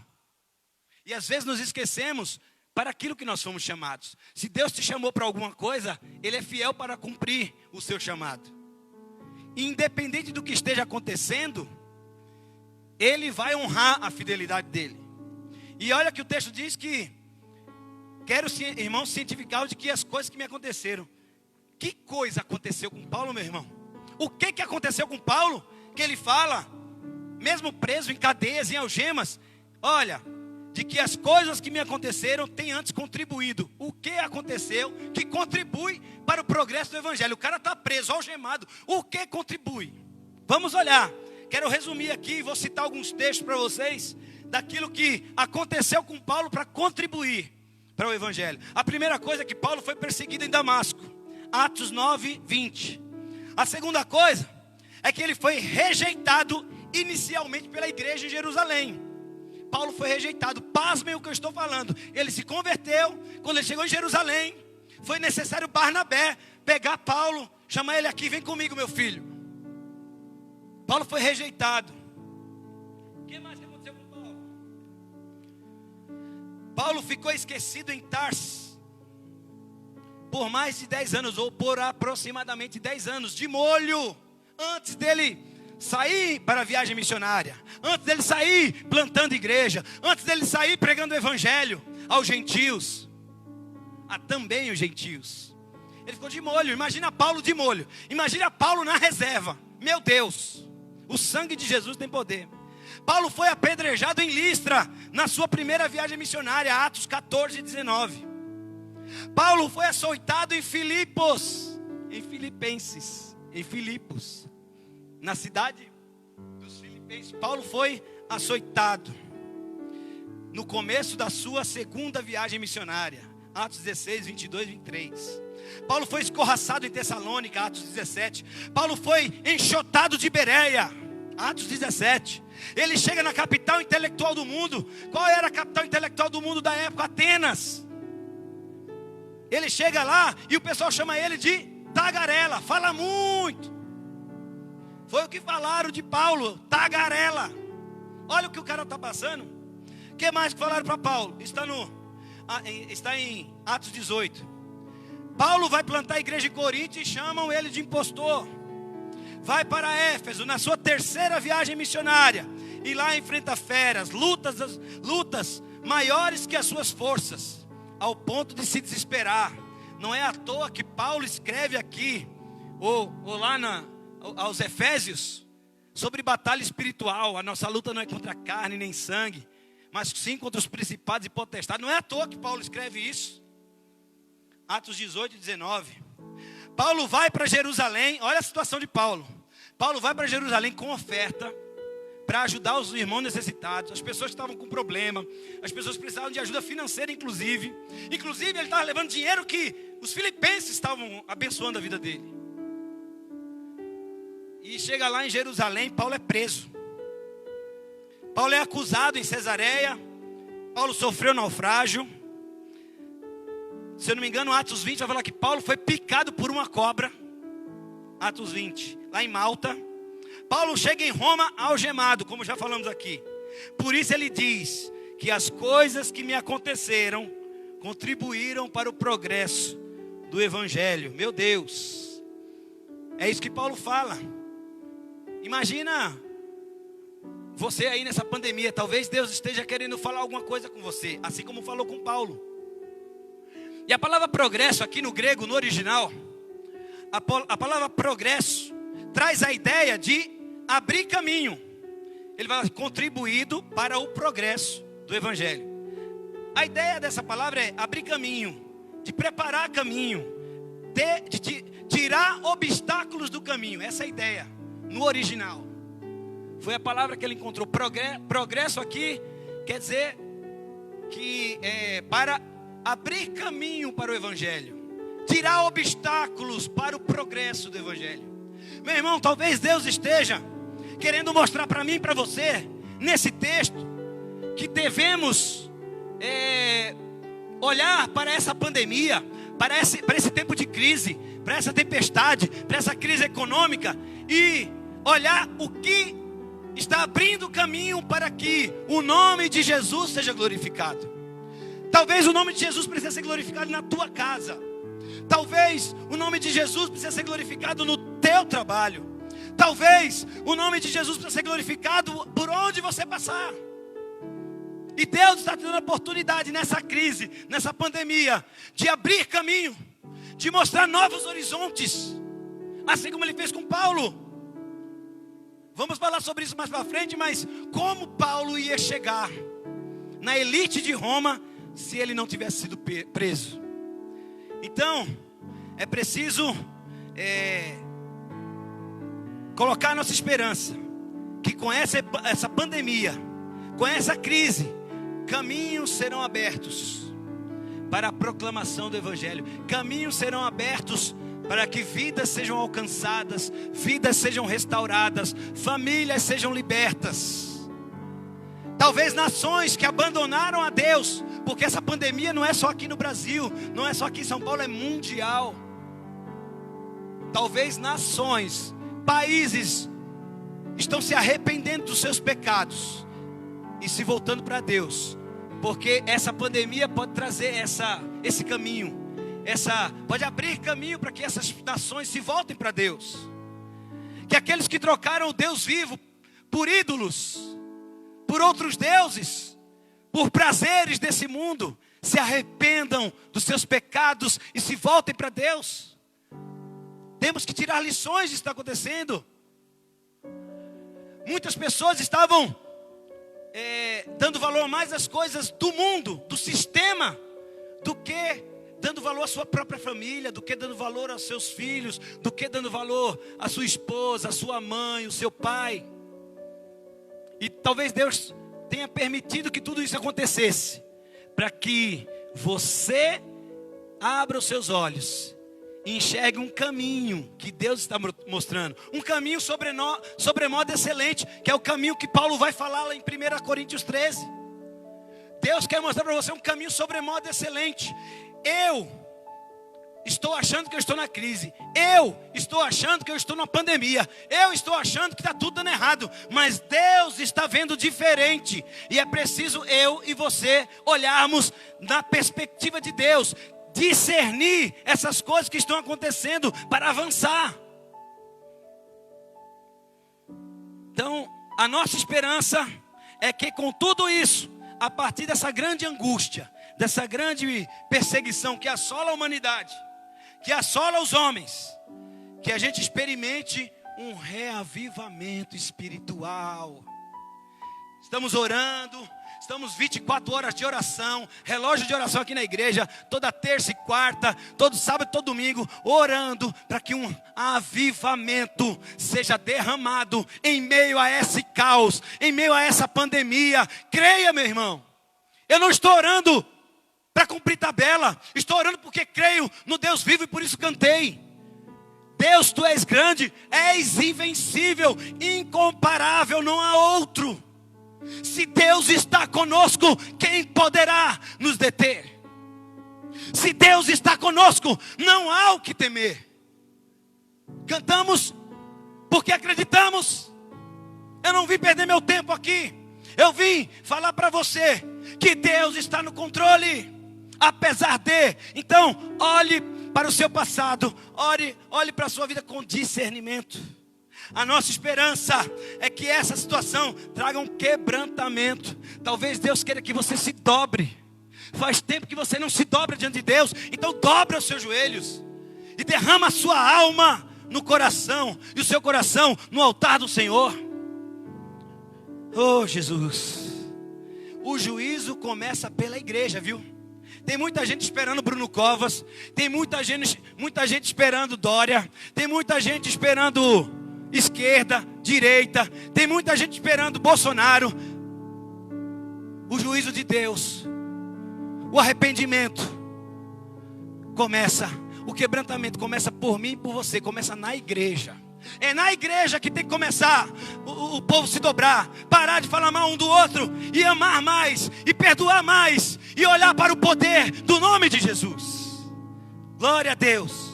E às vezes nos esquecemos para aquilo que nós fomos chamados. Se Deus te chamou para alguma coisa, Ele é fiel para cumprir o seu chamado. E independente do que esteja acontecendo, Ele vai honrar a fidelidade dele. E olha que o texto diz que quero, irmãos, cientificar de que as coisas que me aconteceram. Que coisa aconteceu com Paulo, meu irmão? O que aconteceu com Paulo? Que ele fala, mesmo preso em cadeias, em algemas, olha, de que as coisas que me aconteceram têm antes contribuído. O que aconteceu que contribui para o progresso do evangelho? O cara está preso, algemado. O que contribui? Vamos olhar. Quero resumir aqui, vou citar alguns textos para vocês, daquilo que aconteceu com Paulo para contribuir para o evangelho. A primeira coisa é que Paulo foi perseguido em Damasco. Atos 9, 20. A segunda coisa é que ele foi rejeitado inicialmente pela igreja em Jerusalém. Paulo foi rejeitado. Pasmem o que eu estou falando. Ele se converteu. Quando ele chegou em Jerusalém, foi necessário Barnabé pegar Paulo, chamar ele aqui, vem comigo, meu filho. Paulo foi rejeitado. O que mais aconteceu com Paulo? Paulo ficou esquecido em Tarso por mais de 10 anos, ou por aproximadamente 10 anos, de molho, antes dele sair para a viagem missionária, antes dele sair plantando igreja, antes dele sair pregando o evangelho aos gentios, a também os gentios. Ele ficou de molho. Imagina Paulo de molho, imagina Paulo na reserva. Meu Deus, o sangue de Jesus tem poder. Paulo foi apedrejado em Listra, na sua primeira viagem missionária, Atos 14, 19. Paulo foi açoitado em Filipos, em Filipos, na cidade dos Filipenses. Paulo foi açoitado no começo da sua segunda viagem missionária, Atos 16, 22 e 23. Paulo foi escorraçado em Tessalônica, Atos 17. Paulo foi enxotado de Bereia, Atos 17. Ele chega na capital intelectual do mundo. Qual era a capital intelectual do mundo da época? Atenas. Ele chega lá e o pessoal chama ele de tagarela, fala muito. Foi o que falaram de Paulo, tagarela. Olha o que o cara está passando. O que mais que falaram para Paulo? Está em Atos 18. Paulo vai plantar a igreja em Corinto e chamam ele de impostor. Vai para Éfeso na sua terceira viagem missionária. E lá enfrenta feras, lutas maiores que as suas forças, ao ponto de se desesperar. Não é à toa que Paulo escreve aqui, ou lá aos Efésios, sobre batalha espiritual. A nossa luta não é contra carne nem sangue, mas sim contra os principados e potestades. Não é à toa que Paulo escreve isso. Atos 18 e 19. Paulo vai para Jerusalém. Olha a situação de Paulo. Paulo vai para Jerusalém com oferta para ajudar os irmãos necessitados, as pessoas que estavam com problema, as pessoas que precisavam de ajuda financeira, inclusive ele estava levando dinheiro que os filipenses estavam abençoando a vida dele. E chega lá em Jerusalém, Paulo é preso. Paulo é acusado em Cesareia. Paulo sofreu naufrágio. Se eu não me engano, Atos 20 vai falar que Paulo foi picado por uma cobra. Atos 20, lá em Malta. Paulo chega em Roma algemado, como já falamos aqui. Por isso ele diz que as coisas que me aconteceram contribuíram para o progresso do evangelho. Meu Deus, é isso que Paulo fala. Imagina você aí nessa pandemia. Talvez Deus esteja querendo falar alguma coisa com você, assim como falou com Paulo. E a palavra progresso aqui no grego, no original, a palavra progresso traz a ideia de abrir caminho. Ele vai contribuído para o progresso do evangelho. A ideia dessa palavra é abrir caminho, de preparar caminho, de tirar obstáculos do caminho. Essa é a ideia no original. Foi a palavra que ele encontrou. Progresso aqui quer dizer que é para abrir caminho para o evangelho, tirar obstáculos para o progresso do evangelho. Meu irmão, talvez Deus esteja querendo mostrar para mim e para você, nesse texto, que devemos olhar para essa pandemia, para esse tempo de crise, para essa tempestade, para essa crise econômica, e olhar o que está abrindo caminho para que o nome de Jesus seja glorificado. Talvez o nome de Jesus precise ser glorificado na tua casa. Talvez o nome de Jesus precise ser glorificado no teu trabalho. Talvez o nome de Jesus precise ser glorificado por onde você passar. E Deus está te dando a oportunidade nessa crise, nessa pandemia, de abrir caminho, de mostrar novos horizontes, assim como Ele fez com Paulo. Vamos falar sobre isso mais para frente, mas como Paulo ia chegar na elite de Roma se ele não tivesse sido preso? Então, é preciso colocar nossa esperança, que com essa pandemia, com essa crise, caminhos serão abertos para a proclamação do evangelho. Caminhos serão abertos para que vidas sejam alcançadas, vidas sejam restauradas, famílias sejam libertas. Talvez nações que abandonaram a Deus, porque essa pandemia não é só aqui no Brasil, não é só aqui em São Paulo, é mundial. Talvez nações, países estão se arrependendo dos seus pecados e se voltando para Deus, porque essa pandemia pode trazer esse caminho, pode abrir caminho para que essas nações se voltem para Deus. Que aqueles que trocaram o Deus vivo por ídolos, por outros deuses, por prazeres desse mundo, se arrependam dos seus pecados e se voltem para Deus. Temos que tirar lições disso que está acontecendo. Muitas pessoas estavam dando valor mais às coisas do mundo, do sistema, do que dando valor à sua própria família, do que dando valor aos seus filhos, do que dando valor à sua esposa, à sua mãe, ao seu pai. E talvez Deus tenha permitido que tudo isso acontecesse, para que você abra os seus olhos e enxergue um caminho que Deus está mostrando. Um caminho sobremodo excelente, que é o caminho que Paulo vai falar lá em 1 Coríntios 13. Deus quer mostrar para você um caminho sobremodo excelente. Eu estou achando que eu estou na crise. Eu estou achando que eu estou na pandemia. Eu estou achando que está tudo dando errado. Mas Deus está vendo diferente. E é preciso eu e você olharmos na perspectiva de Deus. Discernir essas coisas que estão acontecendo para avançar. Então, a nossa esperança é que com tudo isso, a partir dessa grande angústia, dessa grande perseguição que assola a humanidade, que assola os homens, que a gente experimente um reavivamento espiritual. Estamos orando, estamos 24 horas de oração, relógio de oração aqui na igreja, toda terça e quarta, todo sábado e todo domingo, orando para que um avivamento seja derramado em meio a esse caos, em meio a essa pandemia. Creia, meu irmão, eu não estou orando para cumprir tabela, estou orando porque creio no Deus vivo e por isso cantei. Deus, tu és grande, és invencível, incomparável, não há outro. Se Deus está conosco, quem poderá nos deter? Se Deus está conosco, não há o que temer. Cantamos porque acreditamos. Eu não vim perder meu tempo aqui. Eu vim falar para você que Deus está no controle, apesar de. Então, olhe para o seu passado, olhe para a sua vida com discernimento. A nossa esperança é que essa situação traga um quebrantamento. Talvez Deus queira que você se dobre. Faz tempo que você não se dobra diante de Deus. Então dobra os seus joelhos e derrama a sua alma no coração, e o seu coração no altar do Senhor. Oh Jesus, o juízo começa pela igreja, viu? Tem muita gente esperando Bruno Covas, tem muita gente esperando Dória, tem muita gente esperando esquerda, direita, tem muita gente esperando Bolsonaro. O juízo de Deus, o arrependimento começa, o quebrantamento começa por mim e por você, começa na igreja. É na igreja que tem que começar o povo se dobrar, parar de falar mal um do outro, e amar mais, e perdoar mais, e olhar para o poder do nome de Jesus. Glória a Deus.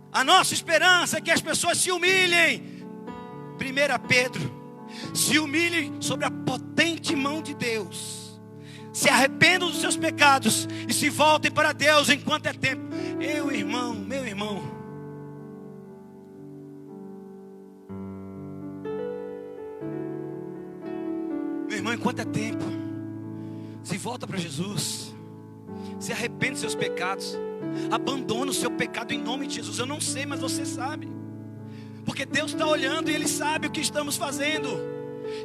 A nossa esperança é que as pessoas se humilhem. 1 Pedro, se humilhem sobre a potente mão de Deus, se arrependam dos seus pecados e se voltem para Deus enquanto é tempo. Meu irmão, enquanto é tempo, se volta para Jesus, se arrepende dos seus pecados, abandona o seu pecado em nome de Jesus. Eu não sei, mas você sabe, porque Deus está olhando e Ele sabe o que estamos fazendo.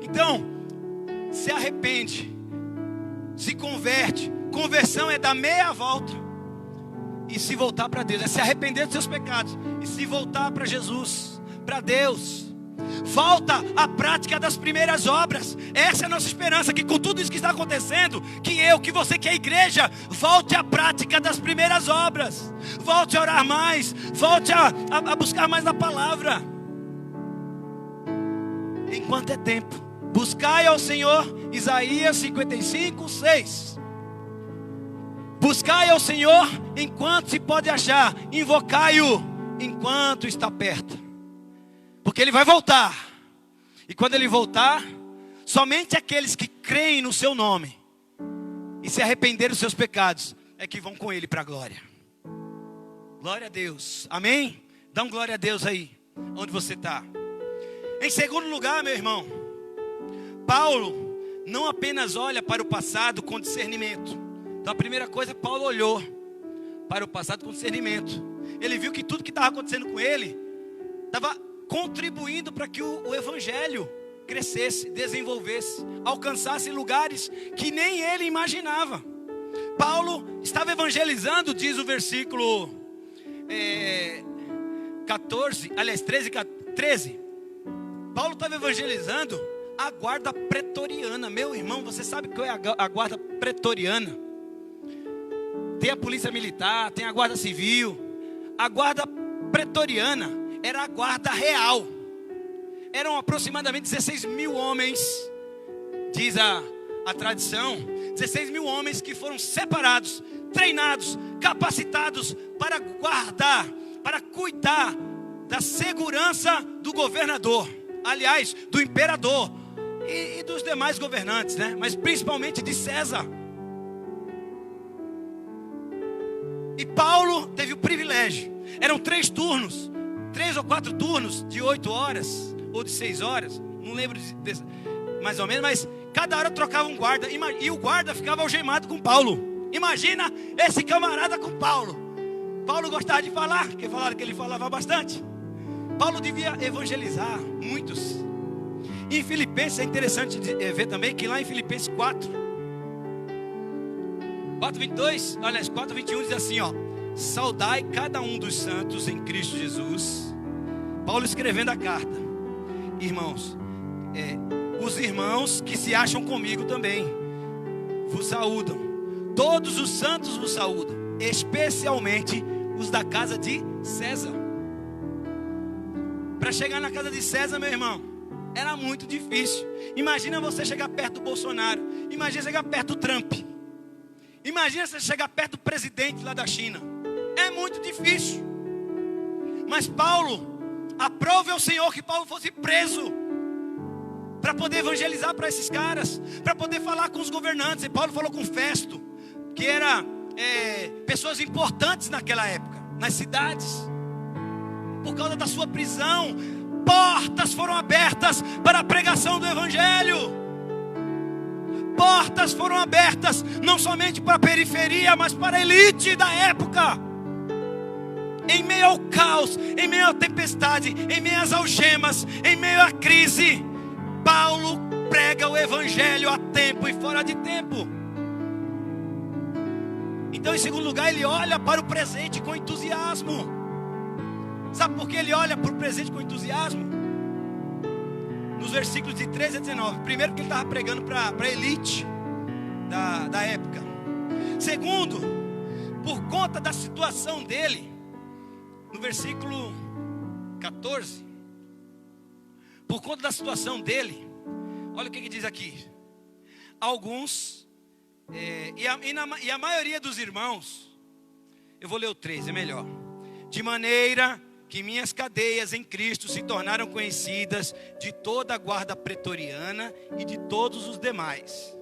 Então, se arrepende, se converte. Conversão é dar meia volta e se voltar para Deus, é se arrepender dos seus pecados e se voltar para Jesus, para Deus. Volta à prática das primeiras obras. Essa é a nossa esperança, que com tudo isso que está acontecendo, que você, que é a igreja, volte à prática das primeiras obras. Volte a orar mais, volte a buscar mais a palavra. Enquanto é tempo, buscai ao Senhor. Isaías 55:6. Buscai ao Senhor enquanto se pode achar, invocai-o enquanto está perto, porque Ele vai voltar. E quando Ele voltar, somente aqueles que creem no seu nome e se arrependerem dos seus pecados é que vão com Ele para a glória. Glória a Deus, amém? Dá um glória a Deus aí, onde você está. Em segundo lugar, meu irmão, Paulo não apenas olha para o passado com discernimento. Então a primeira coisa, Paulo olhou para o passado com discernimento. Ele viu que tudo que estava acontecendo com ele estava contribuindo para que o evangelho crescesse, desenvolvesse, alcançasse lugares que nem ele imaginava. Paulo estava evangelizando, diz o versículo 13. Paulo estava evangelizando a guarda pretoriana. Meu irmão, você sabe o que é a guarda pretoriana? Tem a polícia militar, tem a guarda civil. A guarda pretoriana era a guarda real. Eram aproximadamente 16 mil homens, diz a tradição, 16 mil homens que foram separados, treinados, capacitados para guardar, para cuidar da segurança do governador, aliás, do imperador e dos demais governantes, né? Mas principalmente de César. E Paulo teve o privilégio, eram 3 ou 4 turnos de 8 horas ou de 6 horas, não lembro mais ou menos, mas cada hora trocava um guarda, e o guarda ficava algemado com Paulo. Imagina esse camarada com Paulo. Paulo gostava de falar, porque falaram que ele falava bastante. Paulo devia evangelizar muitos. E em Filipenses é interessante ver também que lá em Filipenses 4:22, aliás 4:21 diz assim, ó: saudai cada um dos santos em Cristo Jesus. Paulo escrevendo a carta: irmãos, os irmãos que se acham comigo também vos saúdam. Todos os santos vos saúdam, especialmente os da casa de César. Para chegar na casa de César, meu irmão, era muito difícil. Imagina você chegar perto do Bolsonaro, imagina chegar perto do Trump. Imagina você chegar perto do presidente lá da China. É muito difícil. Mas Paulo, aprove ao Senhor que Paulo fosse preso, para poder evangelizar para esses caras, para poder falar com os governantes. E Paulo falou com Festo, que era pessoas importantes naquela época, nas cidades. Por causa da sua prisão, portas foram abertas para a pregação do evangelho. Portas foram abertas não somente para a periferia, mas para a elite da época. Em meio ao caos, em meio à tempestade, em meio às algemas, em meio à crise, Paulo prega o evangelho a tempo e fora de tempo. Então, em segundo lugar, ele olha para o presente com entusiasmo. Sabe por que ele olha para o presente com entusiasmo? Nos versículos de 13 a 19. Primeiro, porque ele estava pregando para a elite da época. Segundo, por conta da situação dele. No versículo 14. Por conta da situação dele. Olha o que diz aqui. Alguns, e a maioria dos irmãos, eu vou ler o 13, é melhor. De maneira que minhas cadeias em Cristo se tornaram conhecidas de toda a guarda pretoriana e de todos os demais.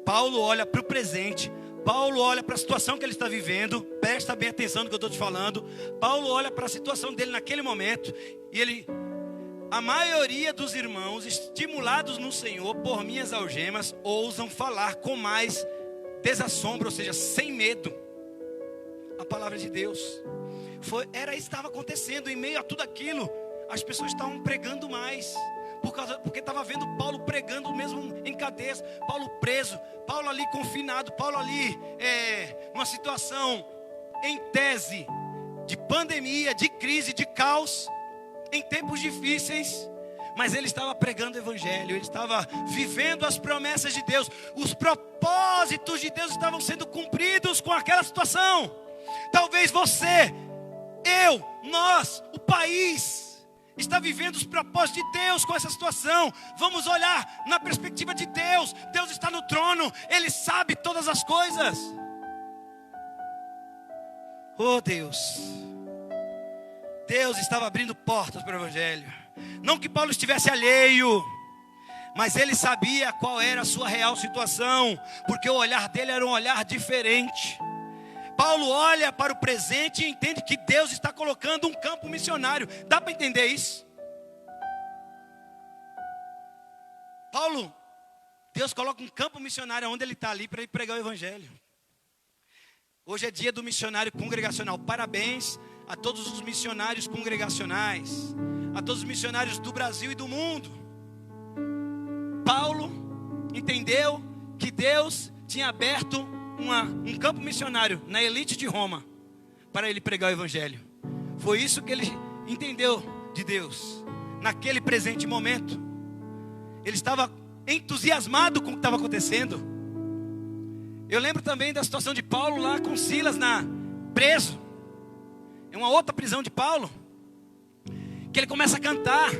Paulo olha para o presente, Paulo olha para a situação que ele está vivendo, presta bem atenção no que eu estou te falando. Paulo olha para a situação dele naquele momento, e a maioria dos irmãos, estimulados no Senhor por minhas algemas, ousam falar com mais desassombro, ou seja, sem medo, a palavra de Deus. Era isso que estava acontecendo. Em meio a tudo aquilo, as pessoas estavam pregando mais, porque estava vendo Paulo pregando mesmo em cadeias, Paulo preso, Paulo ali confinado, Paulo ali numa situação em tese de pandemia, de crise, de caos, em tempos difíceis. Mas ele estava pregando o evangelho, ele estava vivendo as promessas de Deus, os propósitos de Deus estavam sendo cumpridos com aquela situação. Talvez você, nós, o país, está vivendo os propósitos de Deus com essa situação. Vamos olhar na perspectiva de Deus. Deus está no trono, Ele sabe todas as coisas. Oh Deus, Deus estava abrindo portas para o evangelho. Não que Paulo estivesse alheio, mas ele sabia qual era a sua real situação, porque o olhar dele era um olhar diferente. Paulo olha para o presente e entende que Deus está colocando um campo missionário. Dá para entender isso? Deus coloca um campo missionário onde ele está ali para ele pregar o evangelho. Hoje é dia do missionário congregacional. Parabéns a todos os missionários congregacionais, a todos os missionários do Brasil e do mundo. Paulo entendeu que Deus tinha aberto um campo missionário na elite de Roma para ele pregar o evangelho. Foi isso que ele entendeu de Deus naquele presente momento. Ele estava entusiasmado com o que estava acontecendo. Eu lembro também da situação de Paulo lá com Silas preso, em uma outra prisão de Paulo, que ele começa a cantar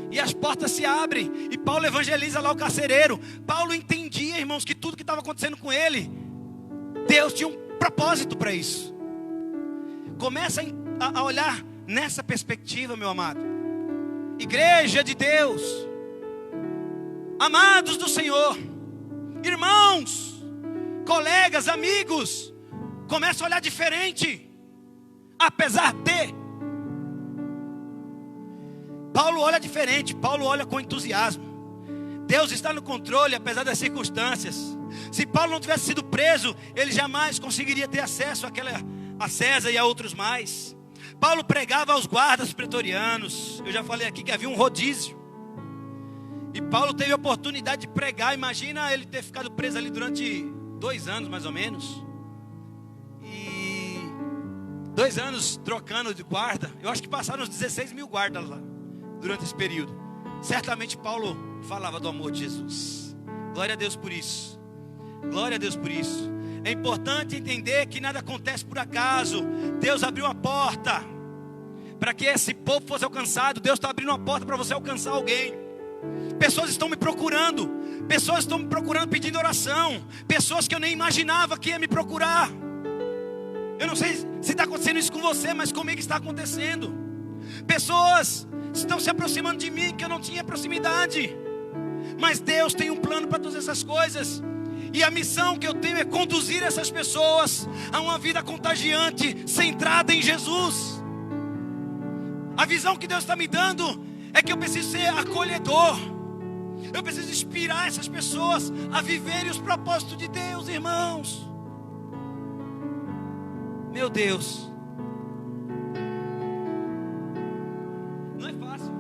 e as portas se abrem, e Paulo evangeliza lá o carcereiro. Paulo entendia, irmãos, que tudo que estava acontecendo com ele, Deus tinha um propósito para isso. Começa a olhar nessa perspectiva, meu amado. Igreja de Deus, amados do Senhor, irmãos, colegas, amigos, começa a olhar diferente, apesar de Paulo olha diferente, Paulo olha com entusiasmo. Deus está no controle, apesar das circunstâncias. Se Paulo não tivesse sido preso, ele jamais conseguiria ter acesso a César e a outros mais. Paulo pregava aos guardas pretorianos. Eu já falei aqui que havia um rodízio, e Paulo teve a oportunidade de pregar. Imagina ele ter ficado preso ali durante 2 anos mais ou menos, e 2 anos trocando de guarda. Eu acho que passaram uns 16 mil guardas lá durante esse período. Certamente Paulo falava do amor de Jesus. Glória a Deus por isso. Glória a Deus por isso. É importante entender que nada acontece por acaso. Deus abriu uma porta para que esse povo fosse alcançado. Deus está abrindo uma porta para você alcançar alguém. Pessoas estão me procurando. Pessoas estão me procurando pedindo oração. Pessoas que eu nem imaginava que ia me procurar. Eu não sei se está acontecendo isso com você, mas comigo está acontecendo. Pessoas estão se aproximando de mim que eu não tinha proximidade. Mas Deus tem um plano para todas essas coisas. E a missão que eu tenho é conduzir essas pessoas a uma vida contagiante, centrada em Jesus. A visão que Deus está me dando é que eu preciso ser acolhedor. Eu preciso inspirar essas pessoas a viverem os propósitos de Deus, irmãos. Meu Deus. Não é fácil.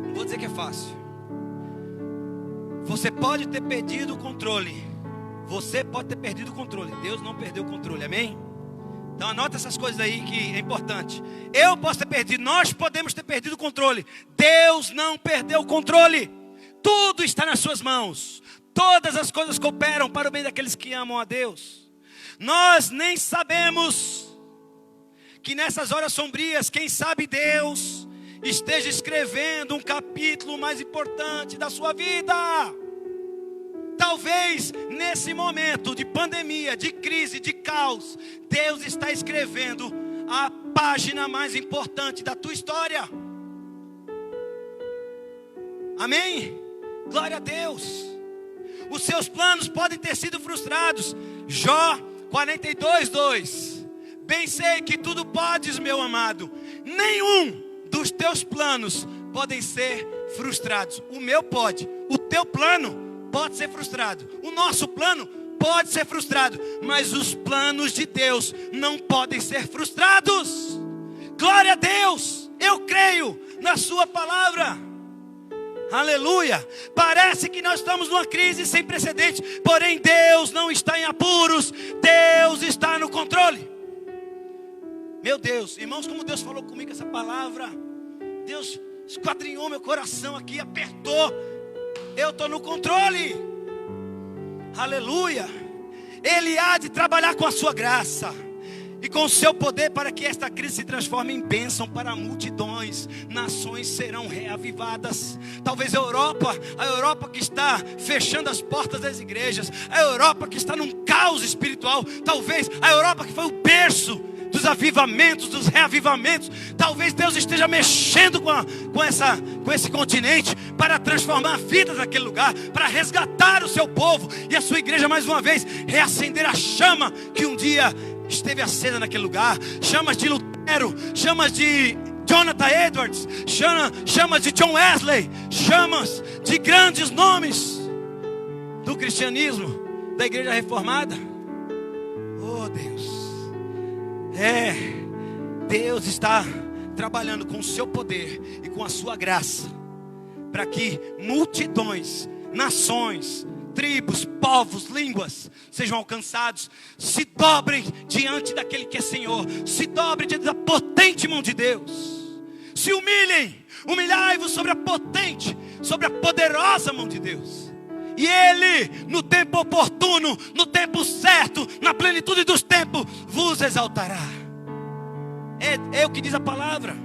Não vou dizer que é fácil. Você pode ter perdido o controle. Você pode ter perdido o controle. Deus não perdeu o controle, amém? Então anota essas coisas aí que é importante. Eu posso ter perdido, nós podemos ter perdido o controle. Deus não perdeu o controle. Tudo está nas suas mãos. Todas as coisas cooperam para o bem daqueles que amam a Deus. Nós nem sabemos que nessas horas sombrias, quem sabe Deus esteja escrevendo um capítulo mais importante da sua vida. Talvez nesse momento de pandemia, de crise, de caos, Deus está escrevendo a página mais importante da tua história. Amém? Glória a Deus. Os seus planos podem ter sido frustrados. Jó 42:2. Bem sei que tudo podes, meu amado. Nenhum dos teus planos podem ser frustrados. O meu pode. O teu plano pode ser frustrado. O nosso plano pode ser frustrado. Mas os planos de Deus não podem ser frustrados. Glória a Deus. Eu creio na sua palavra. Aleluia. Parece que nós estamos numa crise sem precedentes. Porém Deus não está em apuros. Deus está no controle. Meu Deus, irmãos, como Deus falou comigo essa palavra. Deus esquadrinhou meu coração aqui, apertou. Eu estou no controle. Aleluia. Ele há de trabalhar com a sua graça e com o seu poder para que esta crise se transforme em bênção para multidões. Nações serão reavivadas. Talvez a Europa que está fechando as portas das igrejas, a Europa que está num caos espiritual, talvez a Europa que foi o berço dos avivamentos, dos reavivamentos. Talvez Deus esteja mexendo com esse continente para transformar vidas naquele lugar, para resgatar o seu povo e a sua igreja mais uma vez, reacender a chama que um dia esteve acesa naquele lugar. Chamas de Lutero, chamas de Jonathan Edwards, chamas de John Wesley, chamas de grandes nomes do cristianismo, da igreja reformada. Oh Deus. Deus está trabalhando com o seu poder e com a sua graça para que multidões, nações, tribos, povos, línguas sejam alcançados, se dobrem diante daquele que é Senhor, se dobrem diante da potente mão de Deus, se humilhem, humilhai-vos sobre a potente, sobre a poderosa mão de Deus. E Ele, no tempo oportuno, no tempo certo, na plenitude dos tempos, vos exaltará. É o que diz a palavra.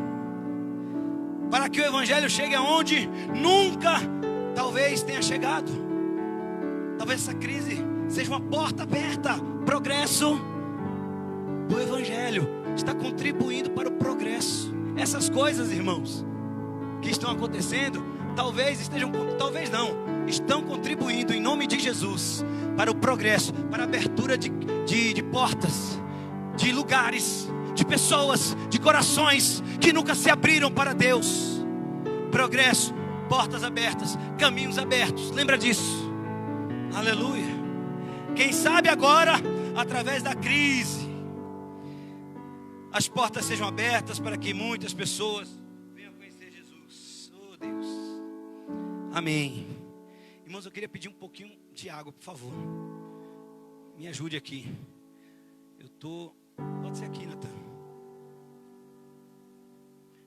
Para que o Evangelho chegue aonde nunca, talvez, tenha chegado. Talvez essa crise seja uma porta aberta. Progresso do Evangelho está contribuindo para o progresso. Essas coisas, irmãos, que estão acontecendo, estão contribuindo em nome de Jesus para o progresso, para a abertura de portas, de lugares, de pessoas, de corações que nunca se abriram para Deus. Progresso, portas abertas, caminhos abertos. Lembra disso? Aleluia. Quem sabe agora, através da crise, as portas sejam abertas para que muitas pessoas venham conhecer Jesus. Oh Deus. Amém. Irmãos, eu queria pedir um pouquinho de água, por favor. Me ajude aqui. Pode ser aqui, Natan.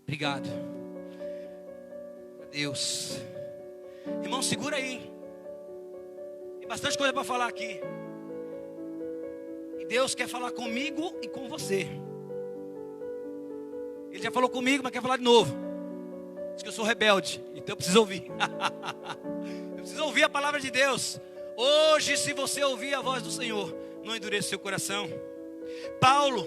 Obrigado. Deus. Irmão, segura aí. Tem bastante coisa para falar aqui. E Deus quer falar comigo e com você. Ele já falou comigo, mas quer falar de novo. Diz que eu sou rebelde, então eu preciso ouvir. Eu preciso ouvir a palavra de Deus. Hoje, se você ouvir a voz do Senhor, não endureça o seu coração. Paulo,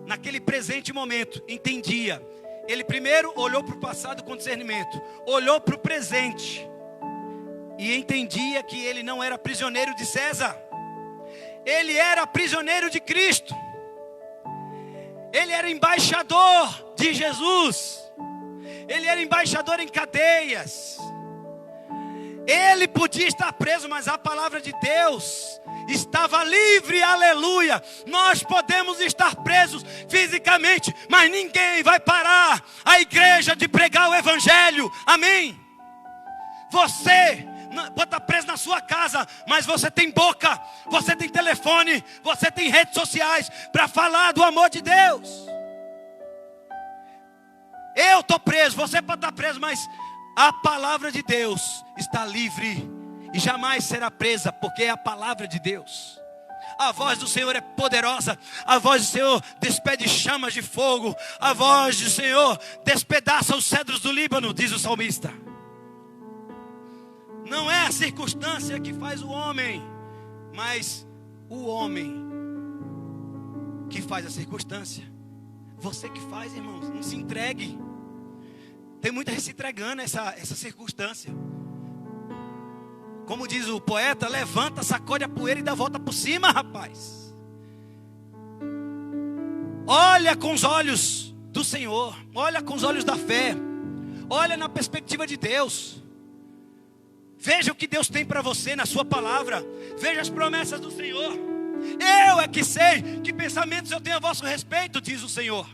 naquele presente momento, entendia. Ele primeiro olhou para o passado com discernimento, olhou para o presente e entendia que ele não era prisioneiro de César. Ele era prisioneiro de Cristo. Ele era embaixador de Jesus. Ele era embaixador em cadeias. Ele podia estar preso, mas a palavra de Deus estava livre, aleluia. Nós podemos estar presos fisicamente, mas ninguém vai parar a igreja de pregar o evangelho, amém? Você pode estar preso na sua casa, mas você tem boca, você tem telefone, você tem redes sociais para falar do amor de Deus. Eu estou preso, você pode estar preso, mas a palavra de Deus está livre e jamais será presa, porque é a palavra de Deus. A voz do Senhor é poderosa, a voz do Senhor despede chamas de fogo, a voz do Senhor despedaça os cedros do Líbano, diz o salmista. Não é a circunstância que faz o homem, mas o homem que faz a circunstância. Você que faz, irmãos, não se entregue. Tem muita gente se entregando a essa circunstância. Como diz o poeta, levanta, sacode a poeira e dá a volta por cima, rapaz. Olha com os olhos do Senhor, olha com os olhos da fé, olha na perspectiva de Deus. Veja o que Deus tem para você na sua palavra. Veja as promessas do Senhor. Eu é que sei que pensamentos eu tenho a vosso respeito, diz o Senhor.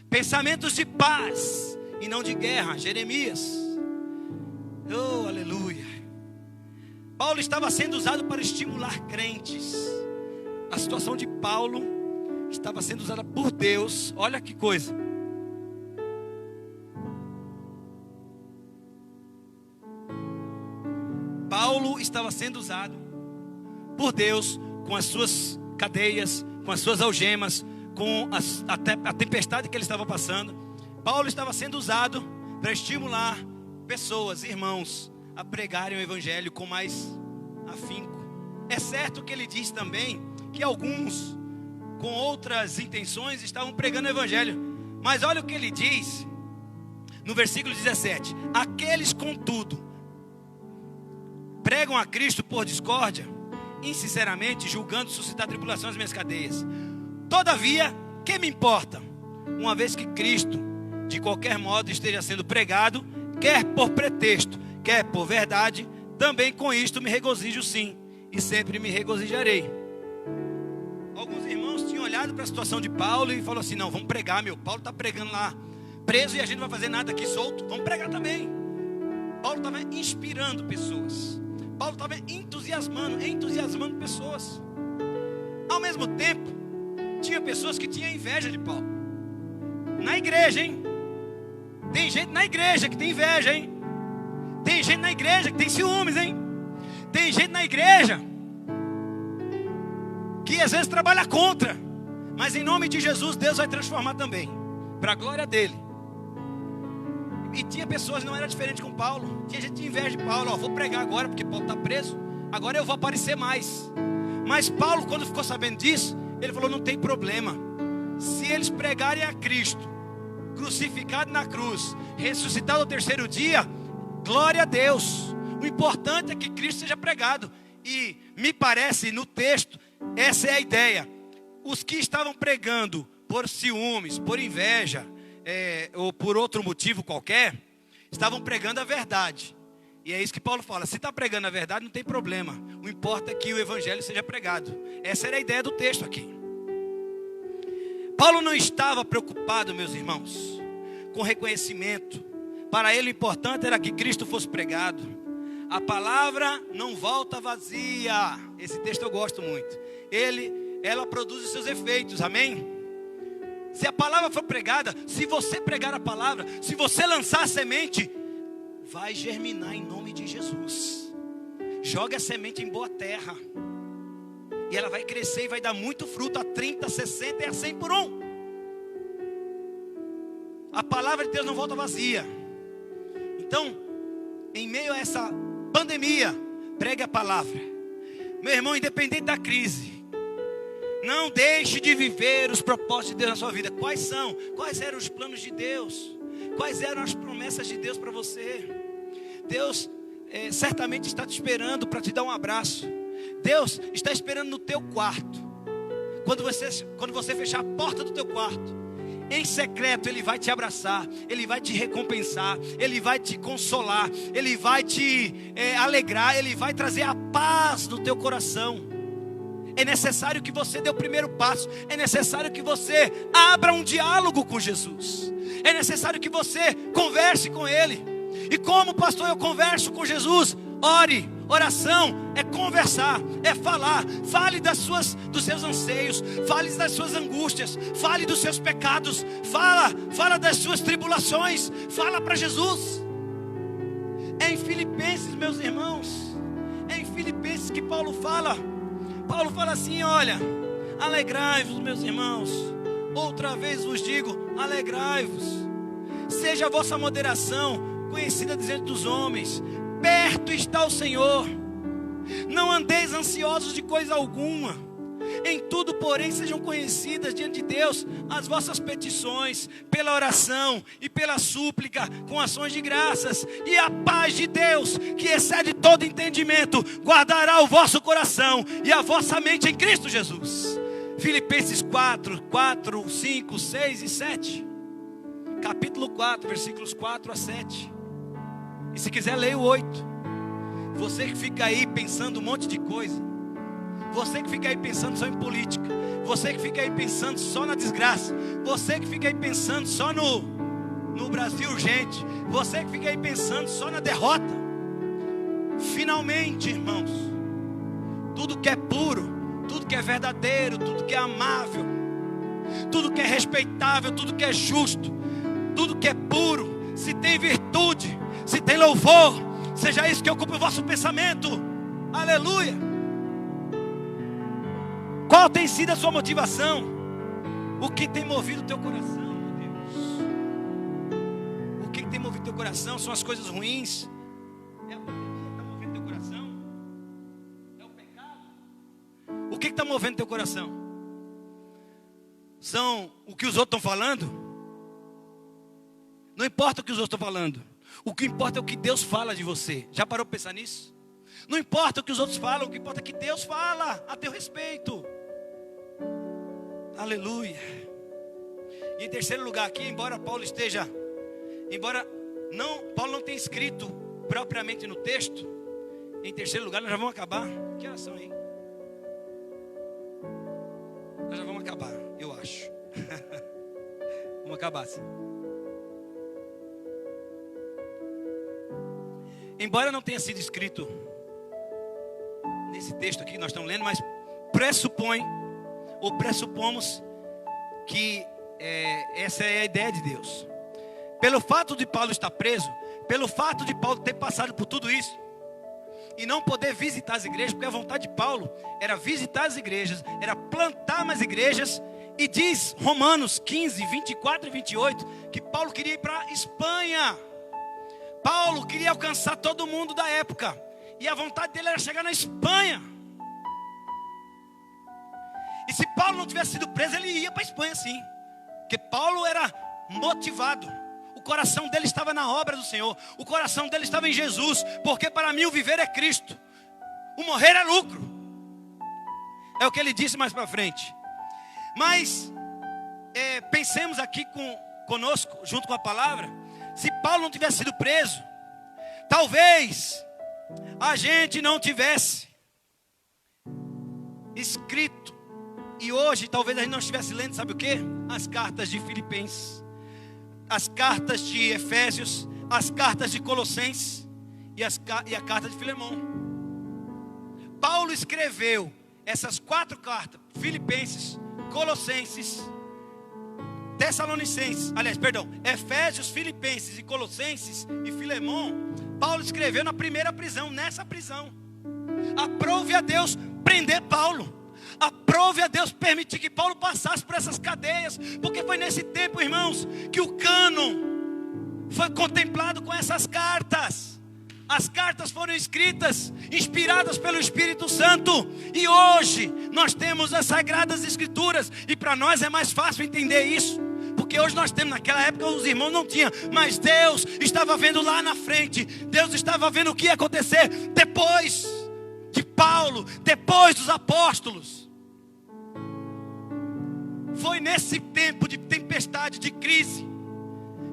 Pensamentos de paz e não de guerra. Jeremias. Oh, aleluia. Paulo estava sendo usado para estimular crentes. A situação de Paulo estava sendo usada por Deus. Olha que coisa. Paulo estava sendo usado por Deus com as suas cadeias, com as suas algemas, com a tempestade que ele estava passando. Paulo estava sendo usado para estimular pessoas, irmãos, a pregarem o evangelho com mais afinco. É certo que ele diz também que alguns, com outras intenções, estavam pregando o evangelho. Mas olha o que ele diz no versículo 17: aqueles, contudo, pregam a Cristo por discórdia, insinceramente, julgando suscitar tribulações nas minhas cadeias. Todavia, que me importa? Uma vez que Cristo, de qualquer modo, esteja sendo pregado, quer por pretexto, quer por verdade, também com isto me regozijo sim, e sempre me regozijarei. Alguns irmãos tinham olhado para a situação de Paulo e falaram assim: não, vamos pregar, meu, Paulo está pregando lá, preso, e a gente não vai fazer nada aqui solto, vamos pregar também. Paulo estava inspirando pessoas. Paulo estava entusiasmando pessoas. Ao mesmo tempo, tinha pessoas que tinham inveja de Paulo. Na igreja, hein? Tem gente na igreja que tem inveja, hein? Tem gente na igreja que tem ciúmes, hein? Tem gente na igreja que às vezes trabalha contra. Mas em nome de Jesus, Deus vai transformar também, para a glória dele. E tinha pessoas, não era diferente com Paulo. Tinha gente de inveja de Paulo. Vou pregar agora porque Paulo está preso, agora eu vou aparecer mais. Mas Paulo, quando ficou sabendo disso, ele falou: não tem problema. Se eles pregarem a Cristo, crucificado na cruz, ressuscitado ao terceiro dia, glória a Deus. O importante é que Cristo seja pregado. E me parece, no texto, essa é a ideia. Os que estavam pregando por ciúmes, por inveja, ou por outro motivo qualquer, estavam pregando a verdade. E é isso que Paulo fala: se está pregando a verdade, não tem problema. O importa é que o evangelho seja pregado. Essa era a ideia do texto aqui. Paulo não estava preocupado, meus irmãos, com reconhecimento. Para ele o importante era que Cristo fosse pregado. A palavra não volta vazia. Esse texto eu gosto muito. Ela produz os seus efeitos, amém? Se a palavra for pregada, se você pregar a palavra, se você lançar a semente, vai germinar em nome de Jesus. Joga a semente em boa terra, e ela vai crescer e vai dar muito fruto, a 30, 60 e a 100 por um. A palavra de Deus não volta vazia. Então, em meio a essa pandemia, pregue a palavra. Meu irmão, independente da crise, não deixe de viver os propósitos de Deus na sua vida. Quais são? Quais eram os planos de Deus? Quais eram as promessas de Deus para você? Deus certamente está te esperando para te dar um abraço. Deus está esperando no teu quarto. Quando você fechar a porta do teu quarto, em secreto Ele vai te abraçar, Ele vai te recompensar, Ele vai te consolar, Ele vai te alegrar, Ele vai trazer a paz no teu coração. É necessário que você dê o primeiro passo. É necessário que você abra um diálogo com Jesus. É necessário que você converse com Ele. E como, pastor, eu converso com Jesus? Ore. Oração é conversar, é falar. Fale dos seus anseios, fale das suas angústias, fale dos seus pecados, fala das suas tribulações, fala para Jesus. É em Filipenses, meus irmãos, é em Filipenses que Paulo fala assim: olha, alegrai-vos, meus irmãos, outra vez vos digo, alegrai-vos. Seja a vossa moderação conhecida diante dos homens. Perto está o Senhor. Não andeis ansiosos de coisa alguma. Em tudo, porém, sejam conhecidas diante de Deus as vossas petições, pela oração e pela súplica, com ações de graças. E a paz de Deus, que excede todo entendimento, guardará o vosso coração e a vossa mente em Cristo Jesus. Filipenses 4, 5, 6 e 7. Capítulo 4, versículos 4 a 7. E se quiser, leia o 8. Você que fica aí pensando um monte de coisa. Você que fica aí pensando só em política. Você que fica aí pensando só na desgraça. Você que fica aí pensando só no Brasil urgente. Você que fica aí pensando só na derrota. Finalmente, irmãos, tudo que é puro, tudo que é verdadeiro, tudo que é amável, tudo que é respeitável, tudo que é justo, tudo que é puro, se tem virtude, se tem louvor, seja isso que ocupe o vosso pensamento. Aleluia. Qual tem sido a sua motivação? O que tem movido o teu coração, meu Deus? O que tem movido o teu coração? São as coisas ruins? É a pandemia que está movendo o teu coração? É o pecado? O que está movendo o teu coração? São o que os outros estão falando? Não importa o que os outros estão falando. O que importa é o que Deus fala de você. Já parou para pensar nisso? Não importa o que os outros falam, o que importa é que Deus fala a teu respeito. Aleluia. E em terceiro lugar aqui, Paulo não tenha escrito propriamente no texto. Em terceiro lugar, nós já vamos acabar. Que horas são aí? Nós já vamos acabar, eu acho. Vamos acabar sim. Embora não tenha sido escrito nesse texto aqui que nós estamos lendo, mas pressupomos que essa é a ideia de Deus. Pelo fato de Paulo estar preso, pelo fato de Paulo ter passado por tudo isso e não poder visitar as igrejas, porque a vontade de Paulo era visitar as igrejas, era plantar mais igrejas. E diz Romanos 15, 24 e 28 que Paulo queria ir para a Espanha. Paulo queria alcançar todo mundo da época. E a vontade dele era chegar na Espanha. E se Paulo não tivesse sido preso, ele ia para a Espanha sim. Porque Paulo era motivado. O coração dele estava na obra do Senhor. O coração dele estava em Jesus. Porque para mim o viver é Cristo. O morrer é lucro. É o que ele disse mais para frente. Mas pensemos aqui conosco, junto com a palavra. Se Paulo não tivesse sido preso, talvez a gente não tivesse escrito. E hoje talvez a gente não estivesse lendo, sabe o que? As cartas de Filipenses, as cartas de Efésios, as cartas de Colossenses e a carta de Filemão. Paulo escreveu essas 4 cartas: Filipenses, Colossenses, Efésios, Filipenses e Colossenses e Filemão. Paulo escreveu na primeira prisão, nessa prisão. Aprove a Deus prender Paulo. Aprove a Deus permitir que Paulo passasse por essas cadeias. Porque foi nesse tempo, irmãos, que o cânon foi contemplado com essas cartas. As cartas foram escritas, inspiradas pelo Espírito Santo. E hoje nós temos as Sagradas Escrituras. E para nós é mais fácil entender isso, porque hoje nós temos, naquela época os irmãos não tinham. Mas Deus estava vendo lá na frente. Deus estava vendo o que ia acontecer depois de Paulo, depois dos apóstolos. Foi nesse tempo de tempestade, de crise,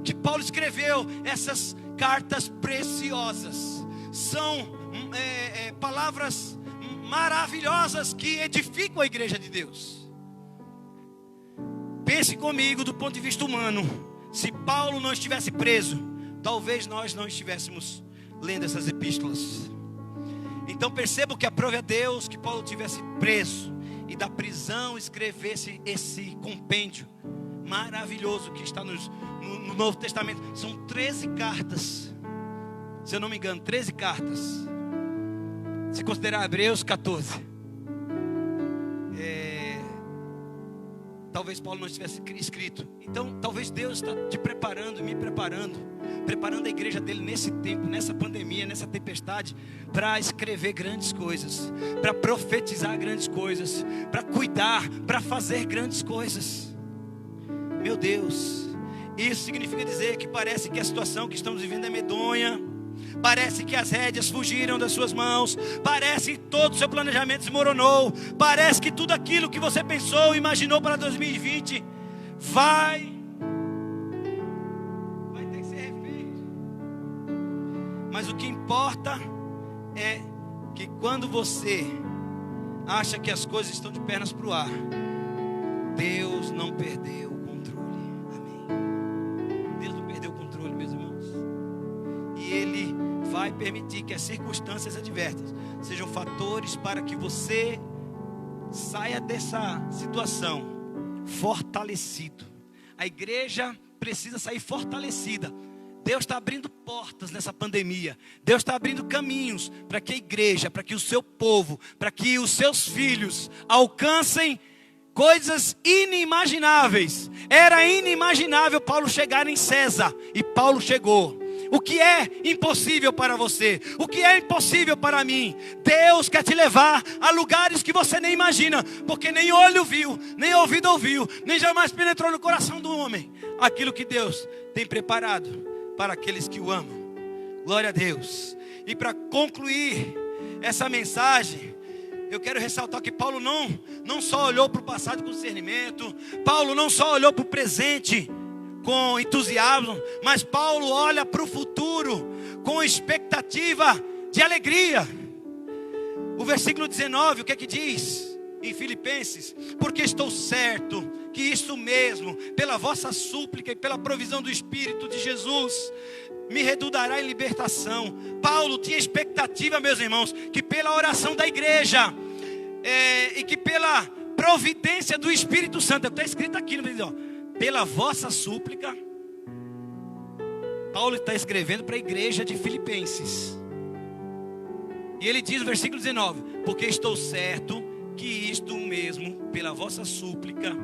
que Paulo escreveu essas cartas preciosas. São palavras maravilhosas que edificam a igreja de Deus. Pense comigo do ponto de vista humano. Se Paulo não estivesse preso, talvez nós não estivéssemos lendo essas epístolas. Então perceba que aprove a Deus que Paulo tivesse preso e da prisão escrevesse esse compêndio maravilhoso que está no Novo Testamento. São 13 cartas, se eu não me engano, 13 cartas, se considerar Hebreus 14. Talvez Paulo não estivesse escrito. Então talvez Deus está te preparando, me preparando a igreja dele nesse tempo, nessa pandemia, nessa tempestade, para escrever grandes coisas, para profetizar grandes coisas, para cuidar, para fazer grandes coisas. Meu Deus, isso significa dizer que parece que a situação que estamos vivendo é medonha, parece que as rédeas fugiram das suas mãos, parece que todo o seu planejamento desmoronou, parece que tudo aquilo que você pensou, imaginou para 2020 vai ter que ser refeito. Mas o que importa é que quando você acha que as coisas estão de pernas para o ar, Deus não perdeu o controle. Amém. Deus não perdeu o controle, meus irmãos. E Ele vai permitir que as circunstâncias adversas sejam fatores para que você saia dessa situação fortalecido. A igreja precisa sair fortalecida. Deus está abrindo portas nessa pandemia. Deus está abrindo caminhos para que a igreja, para que o seu povo, para que os seus filhos alcancem coisas inimagináveis. Era inimaginável Paulo chegar em César, e Paulo chegou. O que é impossível para você? O que é impossível para mim? Deus quer te levar a lugares que você nem imagina, porque nem olho viu, nem ouvido ouviu, nem jamais penetrou no coração do homem aquilo que Deus tem preparado para aqueles que o amam. Glória a Deus. E para concluir essa mensagem, eu quero ressaltar que Paulo não só olhou para o passado com discernimento, Paulo não só olhou para o presente com entusiasmo, mas Paulo olha para o futuro com expectativa de alegria. O versículo 19, o que é que diz em Filipenses? Porque estou certo que isso mesmo, pela vossa súplica e pela provisão do Espírito de Jesus, me redundará em libertação. Paulo tinha expectativa, meus irmãos, que pela oração da igreja e que pela providência do Espírito Santo, está escrito aqui no vídeo, pela vossa súplica. Paulo está escrevendo para a igreja de Filipenses, e ele diz no versículo 19: porque estou certo que isto mesmo, pela vossa súplica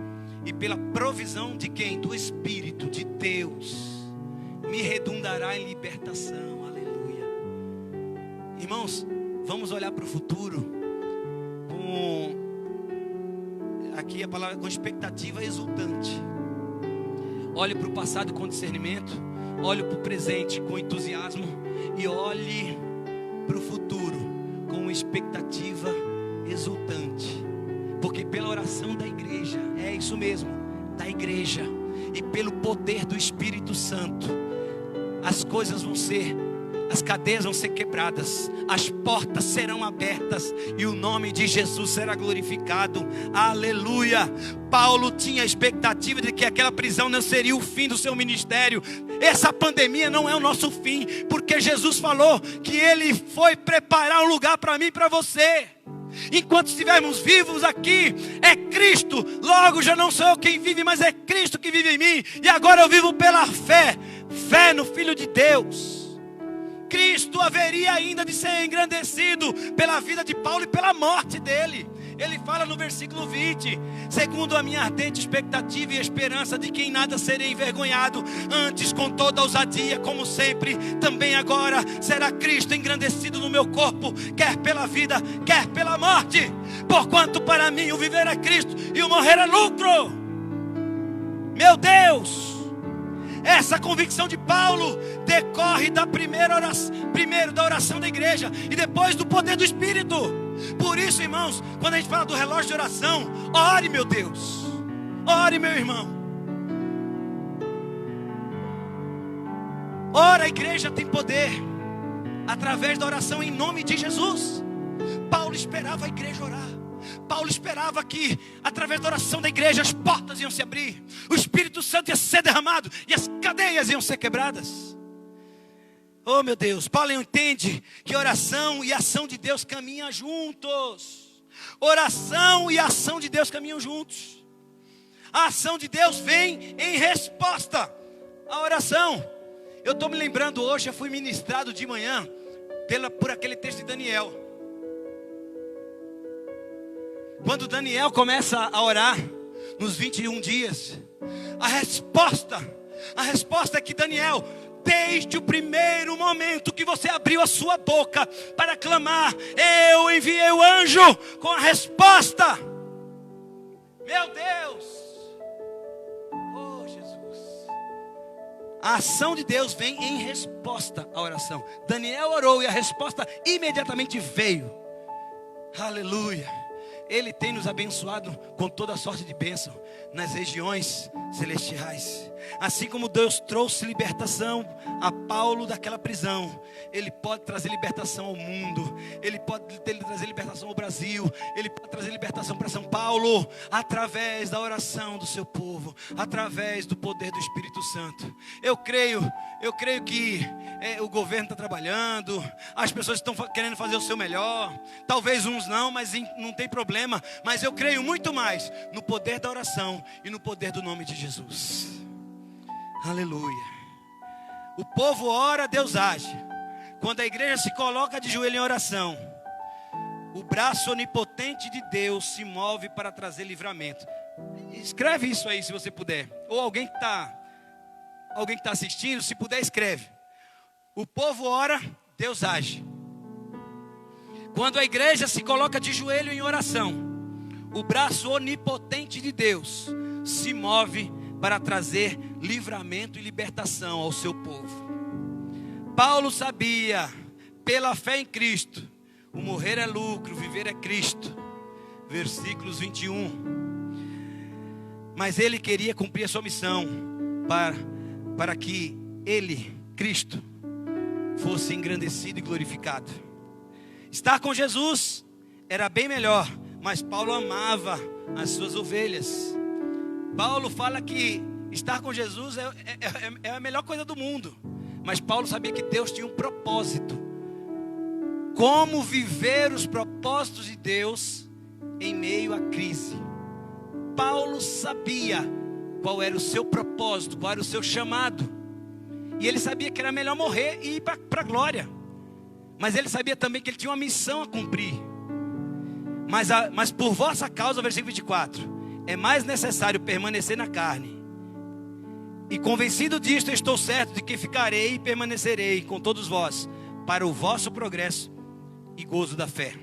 e pela provisão de quem? Do Espírito de Deus, me redundará em libertação. Aleluia. Irmãos, vamos olhar para o futuro aqui a palavra com expectativa exultante. Olhe para o passado com discernimento, olhe para o presente com entusiasmo, e olhe para o futuro com expectativa exultante. Porque pela oração da igreja, é isso mesmo, da igreja, e pelo poder do Espírito Santo, as coisas vão ser, as cadeias vão ser quebradas, as portas serão abertas, e o nome de Jesus será glorificado. Aleluia. Paulo tinha a expectativa de que aquela prisão não seria o fim do seu ministério. Essa pandemia não é o nosso fim, porque Jesus falou que Ele foi preparar um lugar para mim e para você. Enquanto estivermos vivos aqui, é Cristo. Logo já não sou eu quem vive, mas é Cristo que vive em mim. E agora eu vivo pela fé no Filho de Deus. Cristo haveria ainda de ser engrandecido pela vida de Paulo e pela morte dele. Ele fala no versículo 20: segundo a minha ardente expectativa e esperança de que em nada serei envergonhado, antes com toda ousadia, como sempre, também agora será Cristo engrandecido no meu corpo, quer pela vida, quer pela morte. Porquanto para mim o viver é Cristo e o morrer é lucro. Meu Deus! Essa convicção de Paulo decorre da primeiro da oração da igreja e depois do poder do Espírito. Por isso, irmãos, quando a gente fala do relógio de oração, ore, meu Deus, ore, meu irmão. Ora, a igreja tem poder através da oração em nome de Jesus. Paulo esperava a igreja orar. Paulo esperava que, através da oração da igreja, as portas iam se abrir, o Espírito Santo ia ser derramado e as cadeias iam ser quebradas. Oh, meu Deus, Paulo entende que oração e ação de Deus caminham juntos. Oração e ação de Deus caminham juntos. A ação de Deus vem em resposta à oração. Eu estou me lembrando hoje, eu fui ministrado de manhã por aquele texto de Daniel. Quando Daniel começa a orar nos 21 dias, a resposta é que Daniel, desde o primeiro momento que você abriu a sua boca para clamar, eu enviei o anjo com a resposta. Meu Deus! Oh, Jesus! A ação de Deus vem em resposta à oração. Daniel orou e a resposta imediatamente veio. Aleluia! Ele tem nos abençoado com toda a sorte de bênção nas regiões celestiais. Assim como Deus trouxe libertação a Paulo daquela prisão, Ele pode trazer libertação ao mundo. Ele pode trazer libertação ao Brasil. Ele pode trazer libertação para São Paulo, através da oração do seu povo, através do poder do Espírito Santo. Eu creio que o governo está trabalhando, as pessoas estão querendo fazer o seu melhor. Talvez uns não, mas não tem problema. Mas eu creio muito mais no poder da oração e no poder do nome de Jesus. Aleluia. O povo ora, Deus age. Quando a igreja se coloca de joelho em oração, o braço onipotente de Deus se move para trazer livramento. Escreve isso aí se você puder. Ou alguém que está assistindo, se puder, escreve. O povo ora, Deus age. Quando a igreja se coloca de joelho em oração, o braço onipotente de Deus se move para trazer livramento e libertação ao seu povo. Paulo sabia, pela fé em Cristo, o morrer é lucro, viver é Cristo. Versículos 21. Mas ele queria cumprir a sua missão para que ele, Cristo, fosse engrandecido e glorificado. Estar com Jesus era bem melhor, mas Paulo amava as suas ovelhas. Paulo fala que estar com Jesus é a melhor coisa do mundo. Mas Paulo sabia que Deus tinha um propósito. Como viver os propósitos de Deus em meio à crise. Paulo sabia qual era o seu propósito, qual era o seu chamado. E ele sabia que era melhor morrer e ir para a glória. Mas ele sabia também que ele tinha uma missão a cumprir. Mas por vossa causa, versículo 24, é mais necessário permanecer na carne. E convencido disto, estou certo de que ficarei e permanecerei com todos vós, para o vosso progresso e gozo da fé.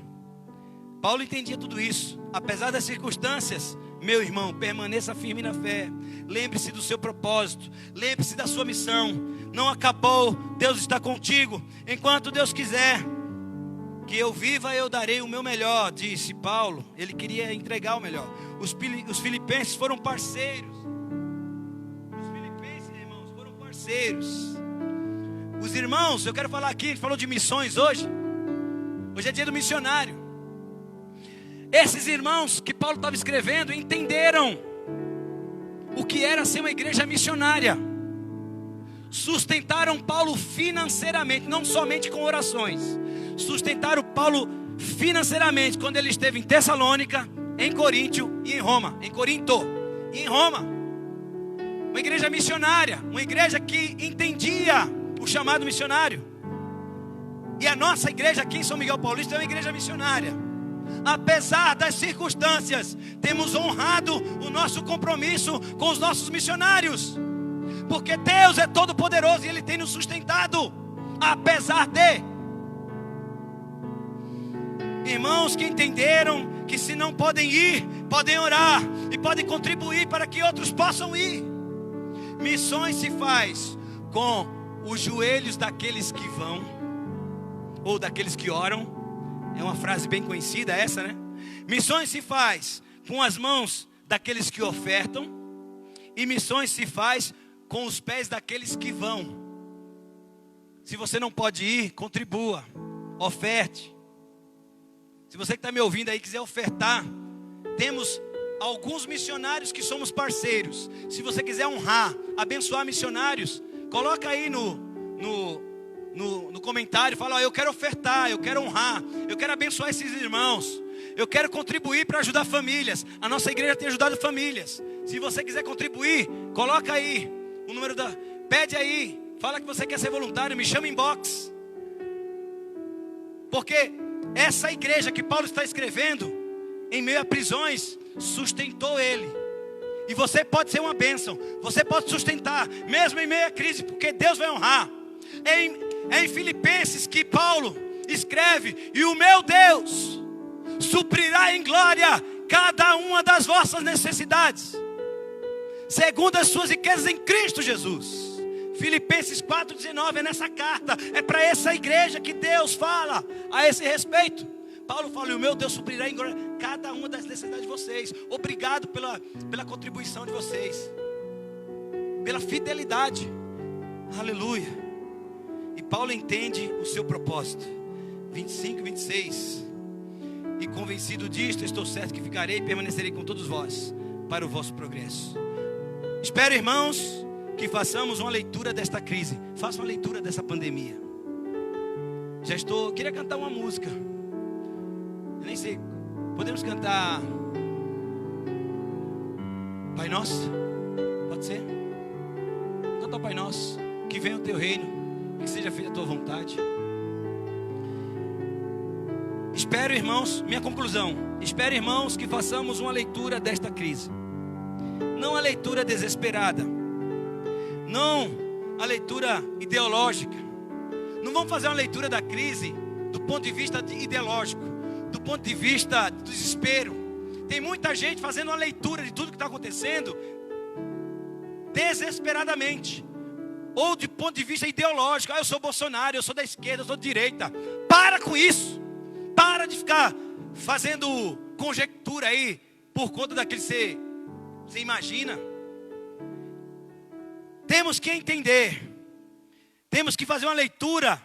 Paulo entendia tudo isso. Apesar das circunstâncias, meu irmão, permaneça firme na fé. Lembre-se do seu propósito. Lembre-se da sua missão. Não acabou. Deus está contigo. Enquanto Deus quiser que eu viva, eu darei o meu melhor, disse Paulo. Ele queria entregar o melhor. Os filipenses foram parceiros. Os filipenses, irmãos, foram parceiros. Os irmãos, eu quero falar aqui, a gente falou de missões hoje. Hoje é dia do missionário. Esses irmãos que Paulo estava escrevendo entenderam o que era ser uma igreja missionária. Sustentaram Paulo financeiramente, não somente com orações. Sustentaram Paulo financeiramente quando ele esteve em Tessalônica, em Coríntio e em Roma. Em Corinto e em Roma. Uma igreja missionária, uma igreja que entendia o chamado missionário. E a nossa igreja aqui em São Miguel Paulista é uma igreja missionária. apesar das circunstâncias, temos honrado o nosso compromisso com os nossos missionários, porque Deus é todo poderoso e Ele tem nos sustentado, apesar de. Irmãos que entenderam que se não podem ir, podem orar e podem contribuir para que outros possam ir. Missões se faz com os joelhos daqueles que vão, ou daqueles que oram. É uma frase bem conhecida essa, né? Missões se faz com as mãos daqueles que ofertam, e missões se faz com os pés daqueles que vão. Se você não pode ir, contribua, oferte. Se você que está me ouvindo aí quiser ofertar, temos alguns missionários que somos parceiros. Se você quiser honrar, abençoar missionários, coloca aí no comentário, fala: eu quero ofertar, eu quero honrar, eu quero abençoar esses irmãos, eu quero contribuir para ajudar famílias. A nossa igreja tem ajudado famílias. Se você quiser contribuir, coloca aí o número pede aí, fala que você quer ser voluntário, me chama em inbox. Porque essa igreja que Paulo está escrevendo, em meio a prisões, sustentou ele. E você pode ser uma bênção, você pode sustentar, mesmo em meio à crise, porque Deus vai honrar. É em Filipenses que Paulo escreve: e o meu Deus suprirá em glória cada uma das vossas necessidades, segundo as suas riquezas em Cristo Jesus. Filipenses 4,19 é nessa carta, é para essa igreja que Deus fala a esse respeito. Paulo fala: e o meu Deus suprirá em glória cada uma das necessidades de vocês. Obrigado pela contribuição de vocês, pela fidelidade. Aleluia. E Paulo entende o seu propósito. 25 e 26. E convencido disto, estou certo que ficarei e permanecerei com todos vós para o vosso progresso. Espero, irmãos, que façamos uma leitura desta crise. Faça uma leitura dessa pandemia. Queria cantar uma música. Eu nem sei. Podemos cantar Pai Nosso? Pode ser? Canta o Pai Nosso. Que venha o teu reino, que seja feita a tua vontade. Espero, irmãos, minha conclusão. Espero, irmãos, que façamos uma leitura desta crise. Não a leitura desesperada, não a leitura ideológica. Não vamos fazer uma leitura da crise do ponto de vista ideológico, do ponto de vista do desespero. Tem muita gente fazendo uma leitura de tudo que está acontecendo desesperadamente, ou de ponto de vista ideológico. Eu sou Bolsonaro, eu sou da esquerda, eu sou da direita. Para com isso. Para de ficar fazendo conjectura aí por conta daquilo que você imagina. Temos que entender, temos que fazer uma leitura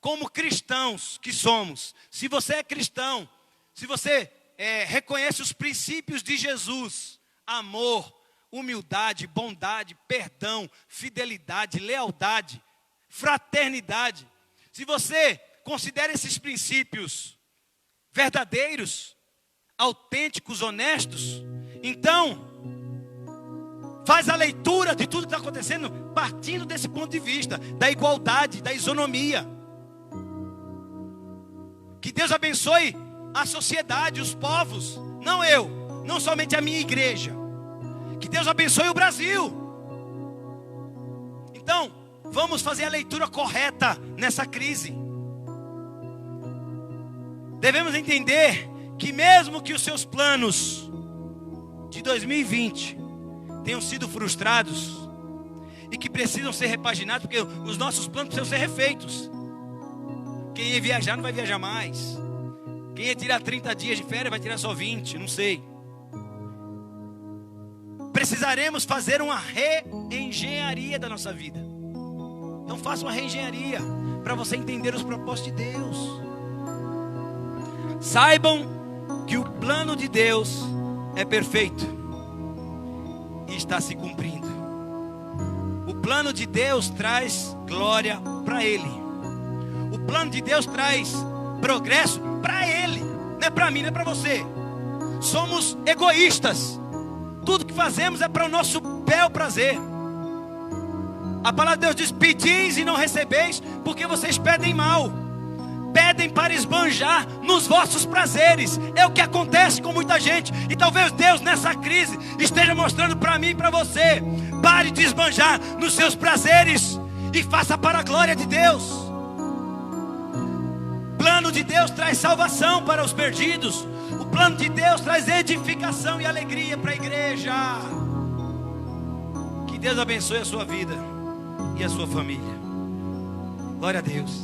como cristãos que somos. Se você é cristão, se você reconhece os princípios de Jesus: amor, humildade, bondade, perdão, fidelidade, lealdade, fraternidade. Se você considera esses princípios verdadeiros, autênticos, honestos, então faz a leitura de tudo que está acontecendo partindo desse ponto de vista, da igualdade, da isonomia. Que Deus abençoe a sociedade, os povos, não eu, não somente a minha igreja. Que Deus abençoe o Brasil. Então, vamos fazer a leitura correta nessa crise. Devemos entender que mesmo que os seus planos de 2020 tenham sido frustrados e que precisam ser repaginados, porque os nossos planos precisam ser refeitos. Quem ia viajar não vai viajar mais. Quem ia tirar 30 dias de férias vai tirar só 20, não sei. Precisaremos fazer uma reengenharia da nossa vida. Então faça uma reengenharia para você entender os propósitos de Deus. Saibam que o plano de Deus é perfeito e está se cumprindo. O plano de Deus traz glória para Ele. O plano de Deus traz progresso para Ele. Não é para mim, não é para você. Somos egoístas. Tudo que fazemos é para o nosso bel prazer. A palavra de Deus diz: pedis e não recebeis, porque vocês pedem mal, pedem para esbanjar nos vossos prazeres. É o que acontece com muita gente. E talvez Deus nessa crise esteja mostrando para mim e para você: pare de esbanjar nos seus prazeres e faça para a glória de Deus. O plano de Deus traz salvação para os perdidos. O plano de Deus traz edificação e alegria para a igreja. Que Deus abençoe a sua vida e a sua família. Glória a Deus.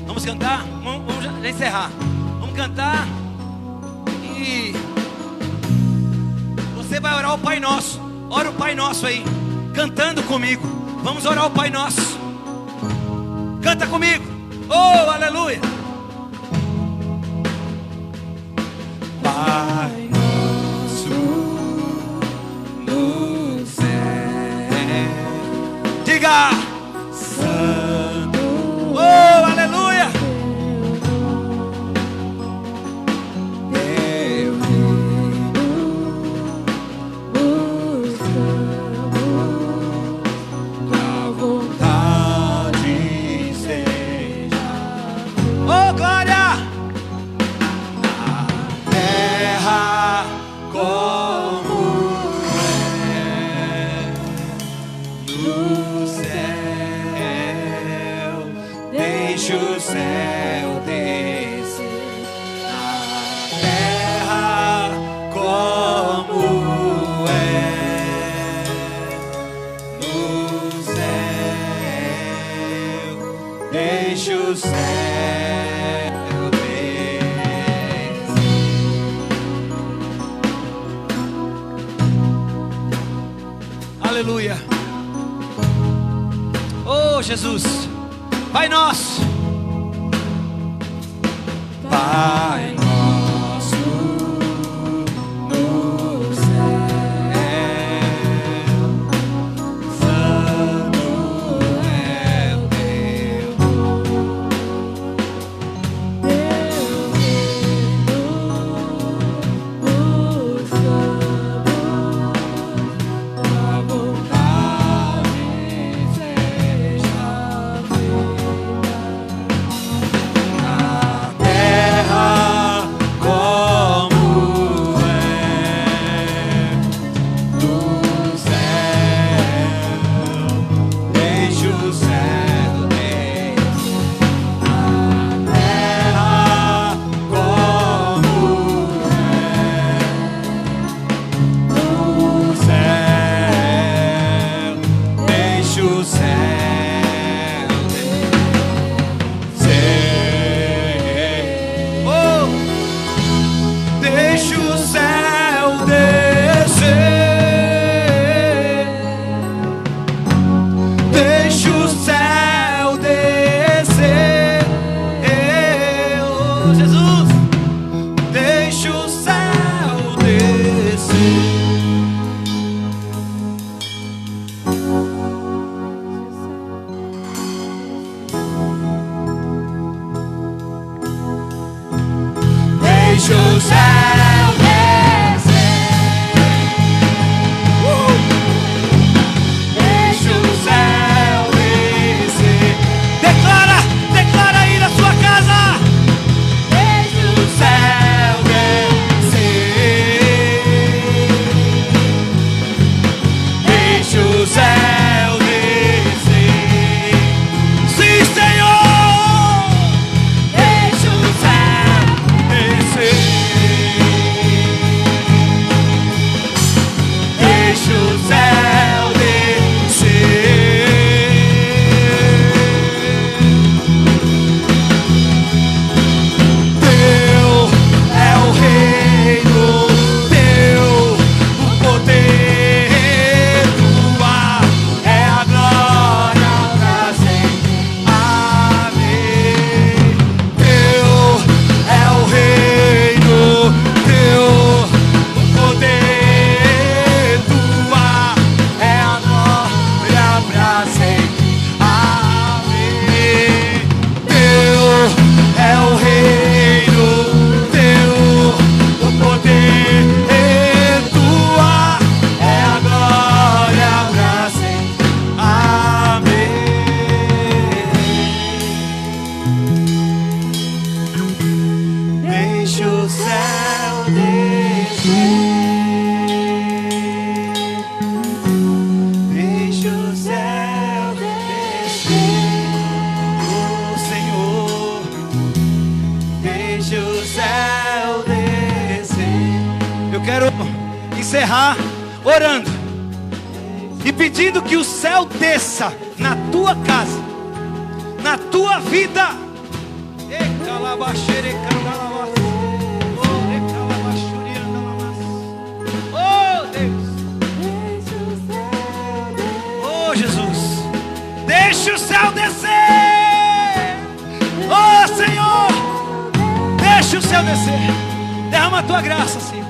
Vamos cantar? Vamos já encerrar. Vamos cantar. E você vai orar o Pai Nosso. Ora o Pai Nosso aí, cantando comigo. Vamos orar o Pai Nosso. Canta comigo. Oh, aleluia. Pai nosso no céu. Diga: Santo. Oh, aleluia. Teu reino buscamos, tua vontade seja. Oh, glória. Como é no céu, deixa o céu descer na terra, como é no céu, deixa o céu. Aleluia. Oh, Jesus. Pai Nosso. Pai Nosso no céu, Santo é o teu Deixa o céu descer. Deixa o céu descer. Oh Senhor, deixa o céu descer. Eu quero encerrar orando e pedindo que o céu desça na tua casa, na tua vida. Oh Deus, oh Jesus, deixa o céu descer. Oh Senhor, deixa o céu descer. Derrama a tua graça, Senhor.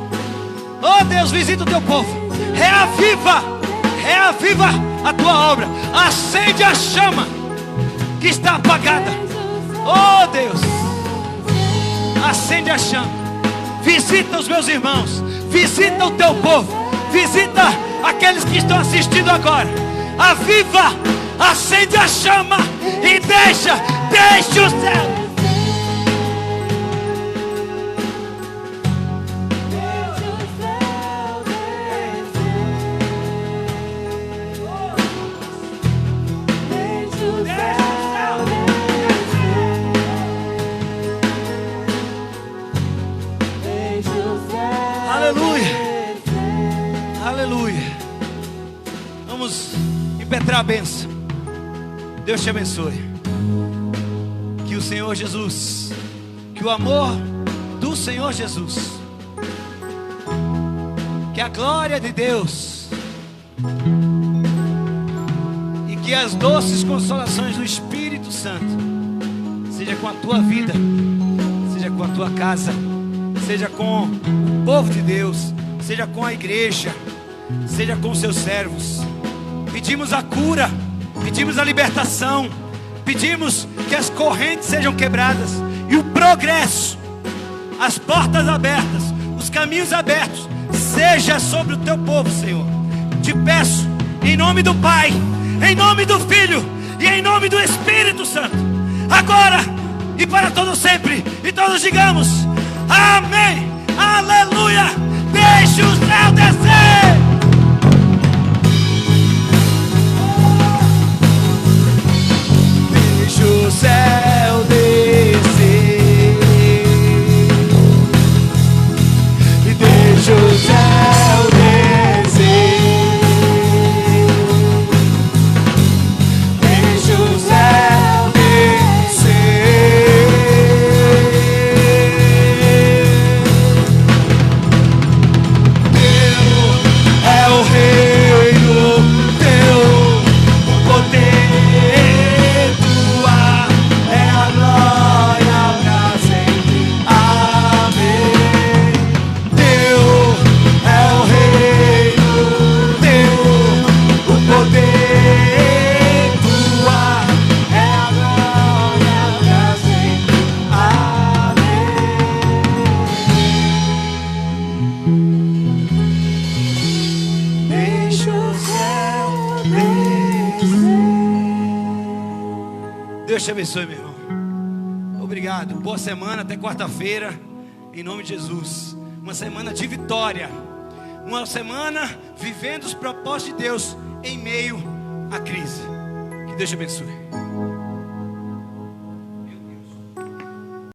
Oh Deus, visita o teu povo. Reaviva a tua obra. Acende a chama que está apagada. Oh Deus, acende a chama. Visita os meus irmãos, visita o teu povo, visita aqueles que estão assistindo agora. Aviva, acende a chama e deixa o céu. Aleluia. Vamos impetrar a bênção. Deus te abençoe. Que o Senhor Jesus, que o amor do Senhor Jesus, que a glória de Deus e que as doces consolações do Espírito Santo seja com a tua vida, seja com a tua casa, seja com o povo de Deus, seja com a igreja, seja com os seus servos. Pedimos a cura, pedimos a libertação, pedimos que as correntes sejam quebradas e o progresso, as portas abertas, os caminhos abertos, seja sobre o teu povo, Senhor. Te peço, em nome do Pai, em nome do Filho e em nome do Espírito Santo, agora e para todo sempre, e todos digamos amém, aleluia. Deixa o céu descer. Deixa o céu descer. E deixa o céu descer. Deixa o céu descer. Deus te abençoe, meu irmão. Obrigado. Boa semana, até quarta-feira. Em nome de Jesus. Uma semana de vitória. Uma semana vivendo os propósitos de Deus em meio à crise. Que Deus te abençoe.